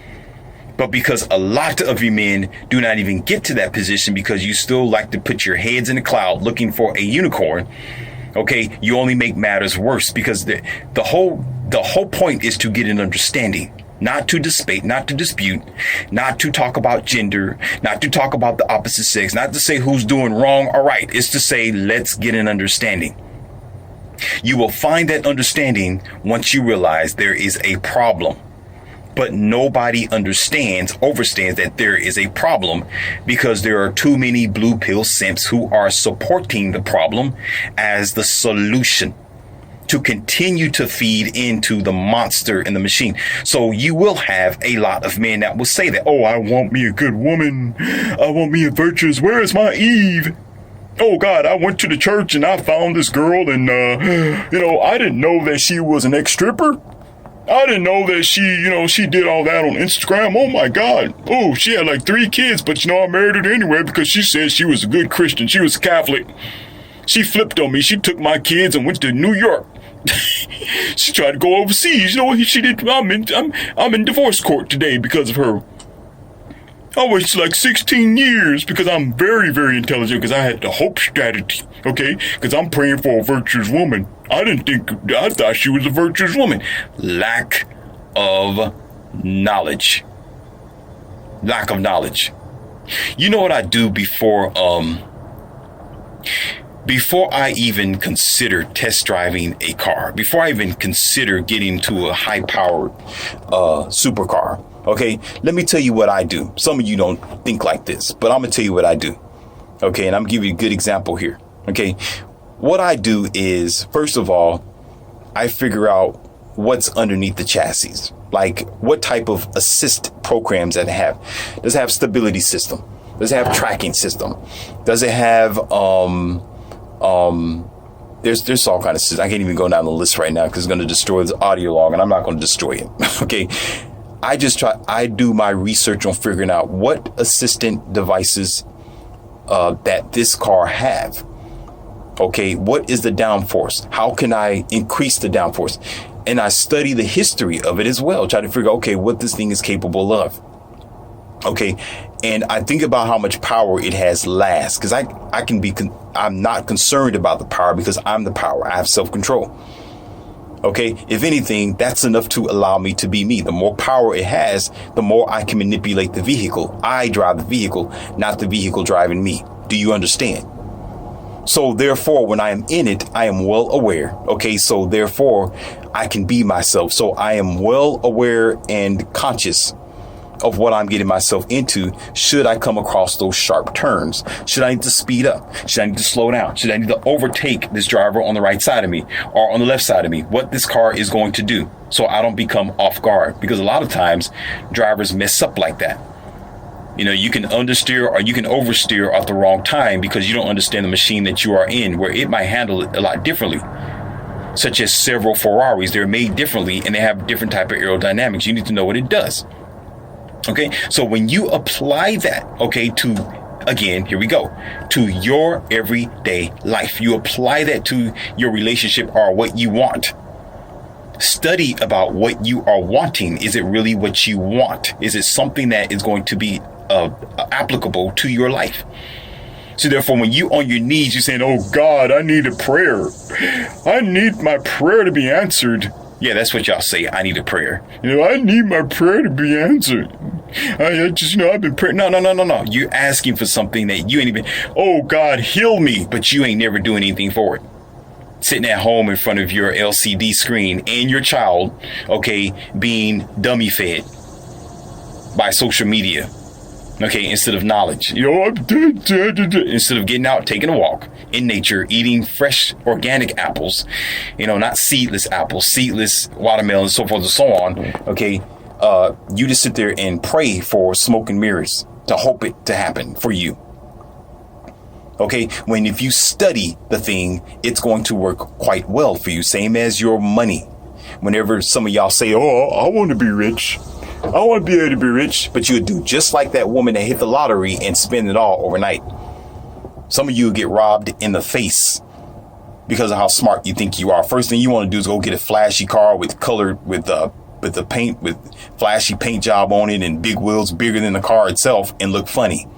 But because a lot of you men do not even get to that position, because you still like to put your heads in the cloud looking for a unicorn, okay, you only make matters worse. Because the whole point is to get an understanding, not to dispute, not to talk about gender, not to talk about the opposite sex, not to say who's doing wrong or right. It's to say, let's get an understanding. You will find that understanding once you realize there is a problem. But nobody understands that there is a problem, because there are too many blue pill simps who are supporting the problem as the solution to continue to feed into the monster in the machine. So you will have a lot of men that will say that, oh, I want me a good woman. I want me a virtuous. Where is my Eve? Oh, God, I went to the church and I found this girl and, I didn't know that she was an ex-stripper. I didn't know that she did all that on Instagram. Oh, my God. Oh, she had like 3 kids, but, I married her anyway because she said she was a good Christian. She was Catholic. She flipped on me. She took my kids and went to New York. She tried to go overseas. You know what she did? I'm in divorce court today because of her. I was like 16 years because I'm very, very intelligent, because I had the hope strategy, okay? Because I'm praying for a virtuous woman. I thought she was a virtuous woman. Lack of knowledge. Lack of knowledge. You know what I do before I even consider test driving a car, before I even consider getting to a high-powered supercar? Okay, let me tell you what I do. Some of you don't think like this, but I'm going to tell you what I do. Okay, and I'm going to give you a good example here. Okay, what I do is, first of all, I figure out what's underneath the chassis. Like, what type of assist programs that it have. Does it have stability system? Does it have tracking system? Does it have, there's all kinds of systems. I can't even go down the list right now because it's going to destroy the audio log, and I'm not going to destroy it. Okay. I do my research on figuring out what assistant devices that this car have. Okay, what is the downforce? How can I increase the downforce? And I study the history of it as well. Try to figure out, okay, what this thing is capable of. Okay, and I think about how much power it has last, because I'm not concerned about the power because I'm the power. I have self-control. Okay, if anything, that's enough to allow me to be me. The more power it has, the more I can manipulate the vehicle. I drive the vehicle, not the vehicle driving me. Do you understand? So therefore, when I am in it, I am well aware. Okay, so therefore, I can be myself. So I am well aware and conscious of what I'm getting myself into. Should I come across those sharp turns? Should I need to speed up? Should I need to slow down? Should I need to overtake this driver on the right side of me or on the left side of me? What this car is going to do, so I don't become off guard. Because a lot of times drivers mess up like that. You can understeer or you can oversteer at the wrong time because you don't understand the machine that you are in, where it might handle it a lot differently. Such as several Ferraris, they're made differently and they have different type of aerodynamics. You need to know what it does. Okay, so when you apply that, okay, here we go, to your everyday life, you apply that to your relationship or what you want. Study about what you are wanting. Is it really what you want? Is it something that is going to be applicable to your life? So therefore, when you on your knees, you're saying, oh God, I need a prayer. I need my prayer to be answered. Yeah, that's what y'all say. I need a prayer. I need my prayer to be answered. I've been praying. No. You're asking for something that you ain't even, oh God, heal me. But you ain't never doing anything for it. Sitting at home in front of your LCD screen and your child, okay, being dummy fed by social media. Okay, instead of knowledge, instead of getting out, taking a walk in nature, eating fresh organic apples, not seedless apples, seedless watermelons, so forth and so on. Okay, you just sit there and pray for smoke and mirrors to hope it to happen for you. Okay, if you study the thing, it's going to work quite well for you. Same as your money. Whenever some of y'all say, oh, I want to be rich. I want to be able to be rich. But you would do just like that woman that hit the lottery and spend it all overnight. Some of you get robbed in the face because of how smart you think you are. First thing you want to do is go get a flashy car with flashy paint job on it and big wheels bigger than the car itself and look funny.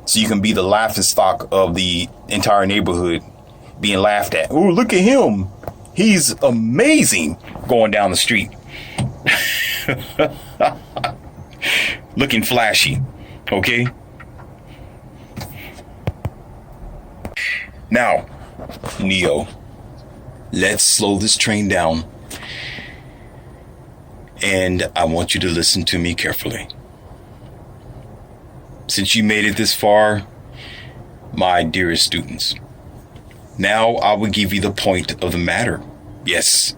So you can be the laughing stock of the entire neighborhood, being laughed at. Oh, look at him. He's amazing going down the street. Looking flashy. Okay. Now, Neo, let's slow this train down. And I want you to listen to me carefully. Since you made it this far, my dearest students, now I will give you the point of the matter. Yes,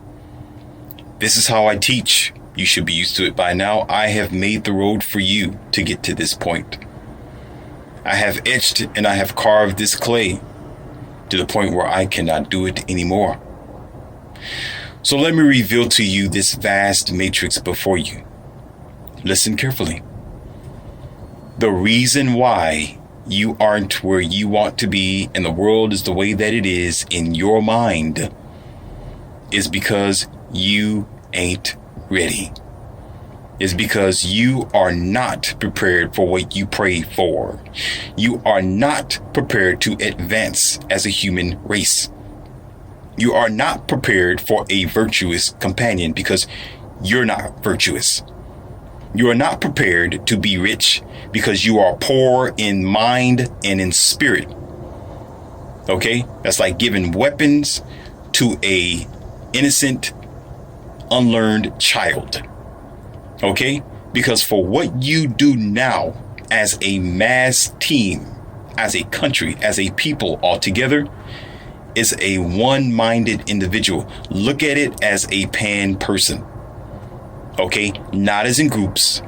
this is how I teach. You should be used to it by now. I have made the road for you to get to this point. I have etched and I have carved this clay to the point where I cannot do it anymore. So let me reveal to you this vast matrix before you. Listen carefully. The reason why you aren't where you want to be and the world is the way that it is in your mind is because you ain't ready. It's because you are not prepared for what you pray for. You are not prepared to advance as a human race. You are not prepared for a virtuous companion because you're not virtuous. You are not prepared to be rich because you are poor in mind and in spirit. Okay? That's like giving weapons to a innocent, unlearned child. Okay? Because for what you do now as a mass team, as a country, as a people altogether, is a one-minded individual. Look at it as a pan person. Okay? Not as in groups,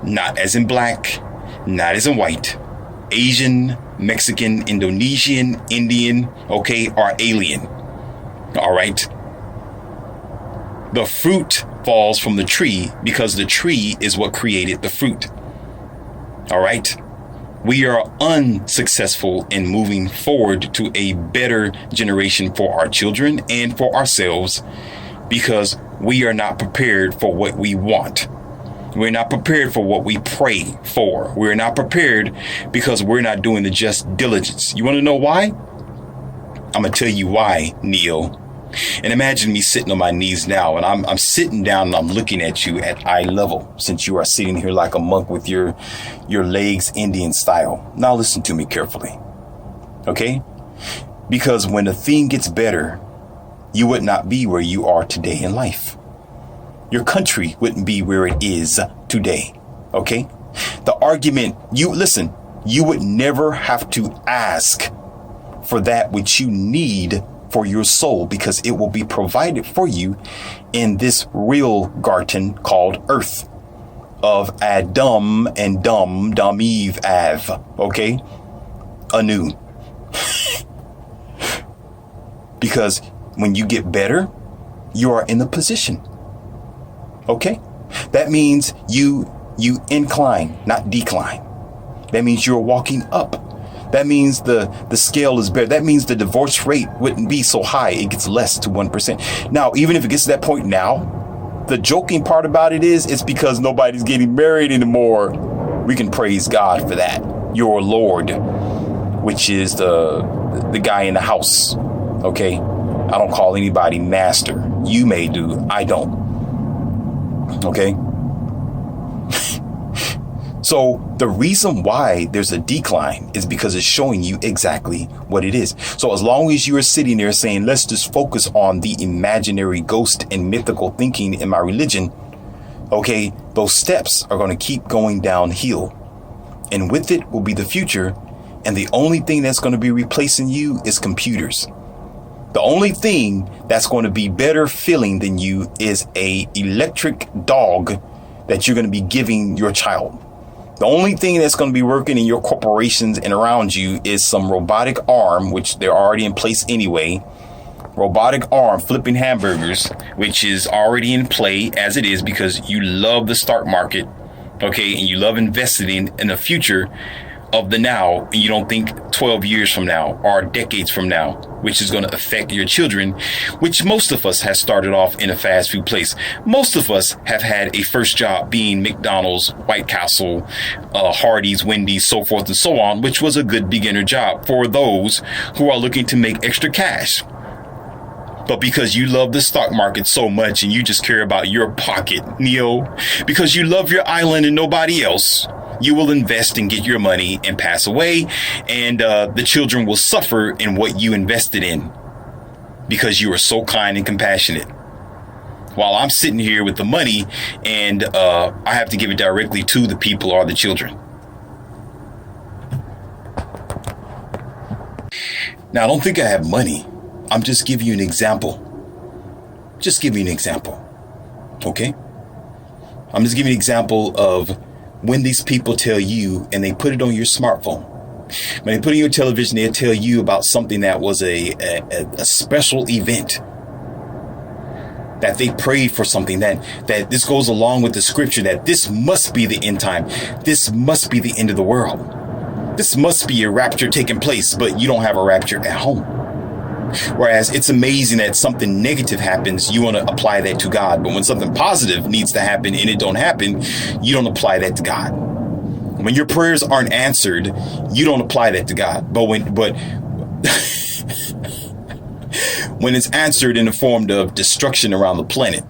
not as in black, not as in white, Asian, Mexican, Indonesian, Indian, okay, or alien. All right? The fruit falls from the tree because the tree is what created the fruit. All right? We are unsuccessful in moving forward to a better generation for our children and for ourselves because we are not prepared for what we want. We're not prepared for what we pray for. We're not prepared because we're not doing the just diligence. You want to know why? I'm going to tell you why, Neo. And imagine me sitting on my knees now, and I'm sitting down and I'm looking at you at eye level, since you are sitting here like a monk with your legs Indian style. Now listen to me carefully. Okay? Because when the thing gets better, you would not be where you are today in life. Your country wouldn't be where it is today. Okay? The argument, you would never have to ask for that which you need for your soul, because it will be provided for you in this real garden called Earth of Adam and Dum Eve Av. Okay? Anew. Because when you get better, you are in the position. Okay? That means you incline, not decline. That means you're walking up. That means the scale is better. That means the divorce rate wouldn't be so high. It gets less to 1%. Now, even if it gets to that point now, the joking part about it is it's because nobody's getting married anymore. We can praise God for that. Your Lord, which is the guy in the house. Okay? I don't call anybody master. You may do. I don't. Okay? So the reason why there's a decline is because it's showing you exactly what it is. So as long as you are sitting there saying, let's just focus on the imaginary ghost and mythical thinking in my religion, okay, those steps are going to keep going downhill. And with it will be the future. And the only thing that's going to be replacing you is computers. The only thing that's going to be better feeling than you is a electric dog that you're going to be giving your child. The only thing that's going to be working in your corporations and around you is some robotic arm, which they're already in place anyway. Robotic arm flipping hamburgers, which is already in play as it is because you love the stock market. okay, and you love investing in the future of the now, and you don't think 12 years from now or decades from now, which is going to affect your children, which most of us has started off in a fast food place. Most of us have had a first job being McDonald's, White Castle, Hardee's, Wendy's, so forth and so on, which was a good beginner job for those who are looking to make extra cash. But because you love the stock market so much and you just care about your pocket, Neo, because you love your island and nobody else, you will invest and get your money and pass away, and the children will suffer in what you invested in because you are so kind and compassionate. While I'm sitting here with the money and I have to give it directly to the people or the children. Now, I don't think I have money. I'm just giving you an example. Just give you an example. Okay? I'm just giving you an example of when these people tell you, and they put it on your smartphone. When they put it on your television, they'll tell you about something that was a special event. That they prayed for something, that this goes along with the scripture, that this must be the end time. This must be the end of the world. This must be a rapture taking place, but you don't have a rapture at home. Whereas it's amazing that something negative happens, you want to apply that to God. But when something positive needs to happen and it don't happen, you don't apply that to God. When your prayers aren't answered, you don't apply that to God. But when it's answered in the form of destruction around the planet,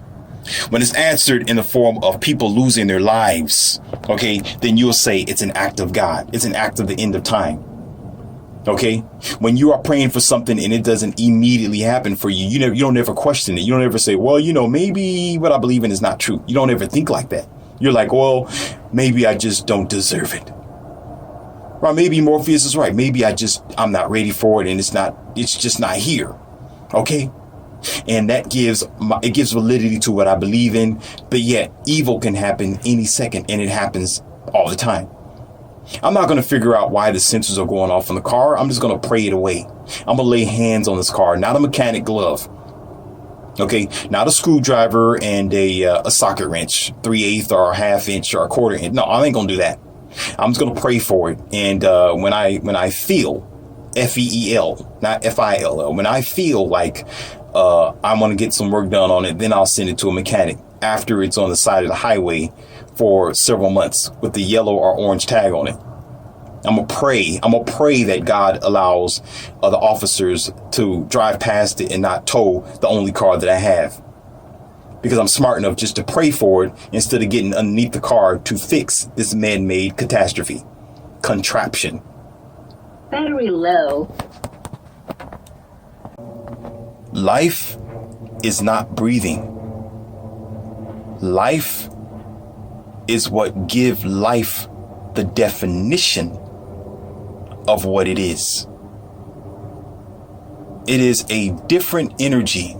when it's answered in the form of people losing their lives, okay, then you'll say it's an act of God. It's an act of the end of time. Okay, when you are praying for something and it doesn't immediately happen for you, you don't ever question it. You don't ever say, well, maybe what I believe in is not true. You don't ever think like that. You're like, well, maybe I just don't deserve it. Or maybe Morpheus is right. Maybe I'm not ready for it and it's just not here. Okay. And that gives validity to what I believe in. But yet evil can happen any second, and it happens all the time. I'm not going to figure out why the sensors are going off in the car. I'm just going to pray it away. I'm going to lay hands on this car, not a mechanic glove. Okay, not a screwdriver and a socket wrench, 3/8 or a 1/2 inch or a 1/4 inch. No, I ain't going to do that. I'm just going to pray for it. And when I feel, FEEL, not FILL, when I feel like I'm going to get some work done on it, then I'll send it to a mechanic after it's on the side of the highway for several months with the yellow or orange tag on it. I'm going to pray that God allows the officers to drive past it and not tow the only car that I have. Because I'm smart enough just to pray for it instead of getting underneath the car to fix this man-made catastrophe. Contraption. Battery low. Life is not breathing. Life is what give life the definition of what it is. It is a different energy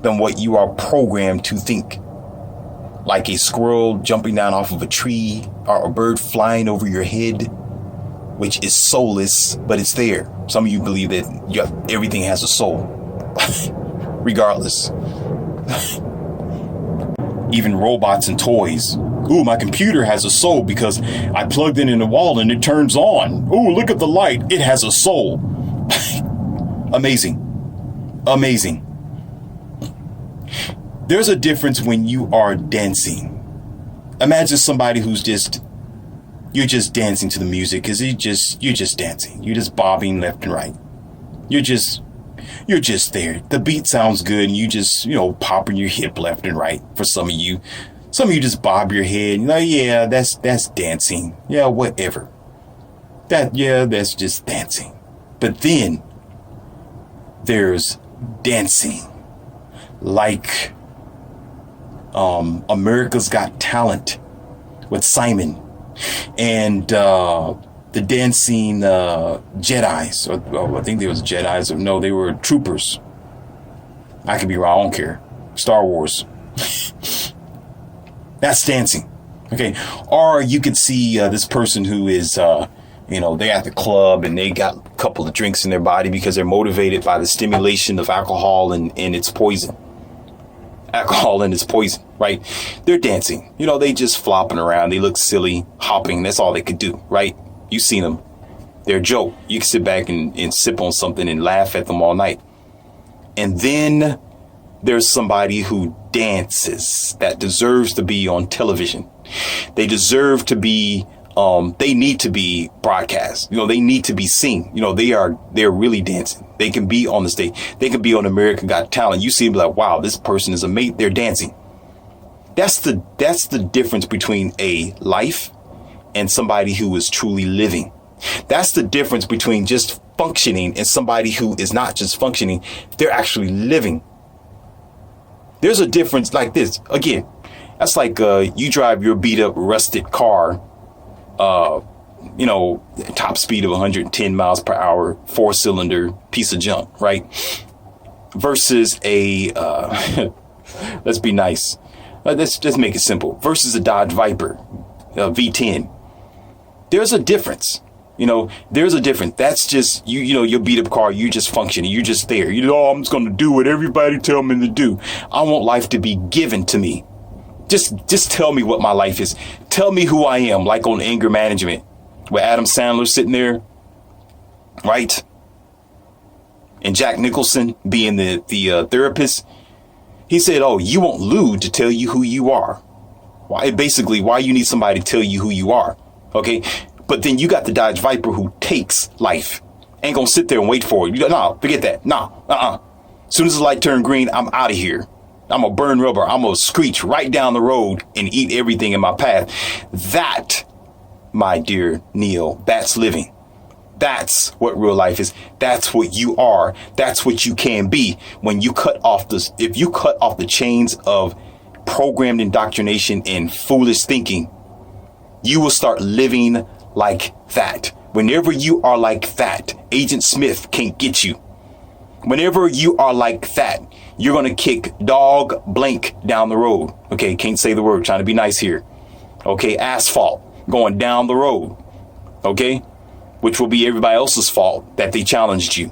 than what you are programmed to think. Like a squirrel jumping down off of a tree or a bird flying over your head, which is soulless, but it's there. Some of you believe that everything has a soul. Regardless. Even robots and toys. Ooh, my computer has a soul because I plugged it in the wall and it turns on. Ooh, look at the light. It has a soul. Amazing. Amazing. There's a difference when you are dancing. Imagine somebody you're just dancing to the music because you're just dancing. You're just bobbing left and right. You're just there. The beat sounds good and you just, popping your hip left and right for some of you. Some of you just bob your head. Yeah, that's dancing. Yeah, whatever. That's just dancing. But then there's dancing like America's Got Talent with Simon and the dancing Jedis. Or I think they was Jedis. Or no, they were troopers. I could be wrong. I don't care. Star Wars. That's dancing. Okay. Or you could see this person who is, they're at the club and they got a couple of drinks in their body because they're motivated by the stimulation of alcohol and its poison. Alcohol in its poison, right? They're dancing. They just flopping around. They look silly, hopping. That's all they could do, right? You've seen them. They're a joke. You can sit back and sip on something and laugh at them all night. And then there's somebody who dances that deserves to be on television. They deserve to be, they need to be broadcast. They need to be seen. They're really dancing. They can be on the stage. They can be on American Got Talent. You see them like, wow, this person is amazing. They're dancing. That's the difference between a life and somebody who is truly living. That's the difference between just functioning and somebody who is not just functioning. They're actually living. There's a difference like this. Again, that's like you drive your beat up, rusted car, top speed of 110 miles per hour, 4-cylinder piece of junk, right? Versus a, let's be nice. Let's make it simple. Versus a Dodge Viper, V10. There's a difference. There's a difference. That's just, your beat up car, you just functioning. You're just there. I'm just going to do what everybody tell me to do. I want life to be given to me. Just tell me what my life is. Tell me who I am, like on Anger Management, with Adam Sandler sitting there, right? And Jack Nicholson being the therapist. He said, oh, you want Lou to tell you who you are. Why you need somebody to tell you who you are. Okay. But then you got the Dodge Viper who takes life. Ain't gonna sit there and wait for it. No, forget that. No, As soon as the light turn green, I'm out of here. I'm gonna burn rubber. I'm gonna screech right down the road and eat everything in my path. That, my dear Neil, that's living. That's what real life is. That's what you are. That's what you can be when you if you cut off the chains of programmed indoctrination and foolish thinking, you will start living like that. Whenever you are like that, Agent Smith can't get you. Whenever you are like that, you're going to kick dog blank down the road. Okay, can't say the word, trying to be nice here. Okay, asphalt going down the road. Okay, which will be everybody else's fault that they challenged you.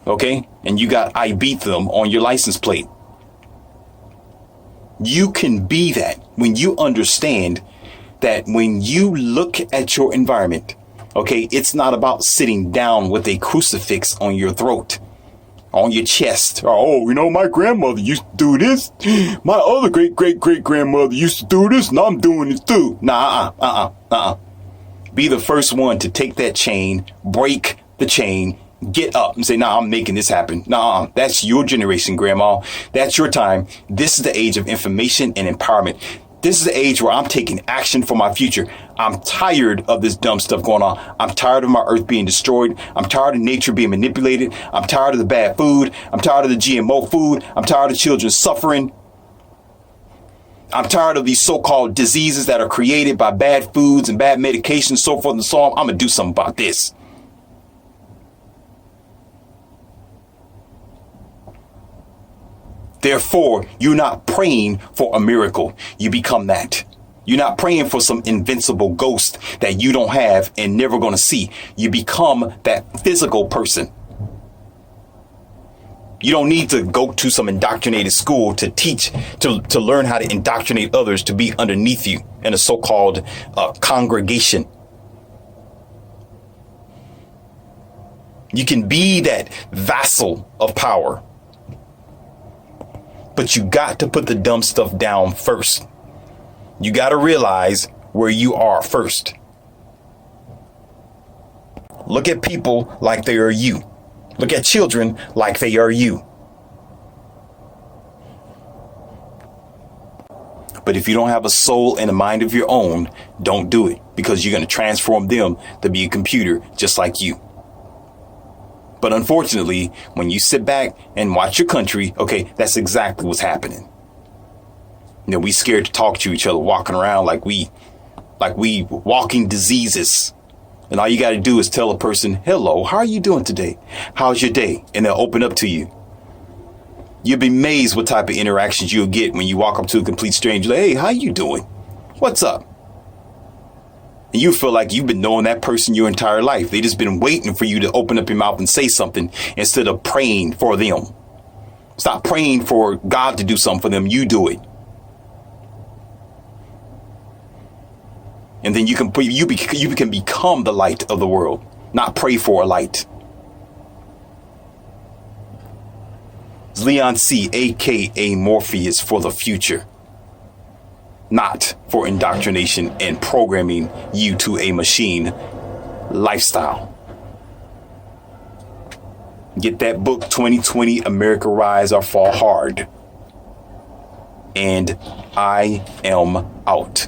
Okay, and you got I beat them on your license plate. You can be that when you understand that when you look at your environment, okay, it's not about sitting down with a crucifix on your throat, on your chest. Oh, my grandmother used to do this. My other great-great-great-grandmother used to do this, and I'm doing it too. Nah, Be the first one to take that chain, break the chain, get up and say, nah, I'm making this happen. Nah, that's your generation, grandma. That's your time. This is the age of information and empowerment. This is the age where I'm taking action for my future. I'm tired of this dumb stuff going on. I'm tired of my earth being destroyed. I'm tired of nature being manipulated. I'm tired of the bad food. I'm tired of the GMO food. I'm tired of children suffering. I'm tired of these so-called diseases that are created by bad foods and bad medications, so forth and so on. I'm going to do something about this. Therefore, you're not praying for a miracle. You become that. You're not praying for some invincible ghost that you don't have and never going to see. You become that physical person. You don't need to go to some indoctrinated school to teach, to learn how to indoctrinate others to be underneath you in a so-called congregation. You can be that vassal of power. But you got to put the dumb stuff down first. You got to realize where you are first. Look at people like they are you. Look at children like they are you. But if you don't have a soul and a mind of your own, don't do it, because you're going to transform them to be a computer just like you. But unfortunately, when you sit back and watch your country, okay, that's exactly what's happening. We scared to talk to each other, walking around like we walking diseases. And all you got to do is tell a person, hello, how are you doing today? How's your day? And they'll open up to you. You'll be amazed what type of interactions you'll get when you walk up to a complete stranger. Like, hey, how you doing? What's up? And you feel like you've been knowing that person your entire life. They just been waiting for you to open up your mouth and say something instead of praying for them. Stop praying for God to do something for them. You do it. And then you can become the light of the world, not pray for a light. It's Leon C, aka Morpheus, for the future, not for indoctrination and programming you to a machine lifestyle. Get that book, 2020 America Rise or Fall Hard. And I am out.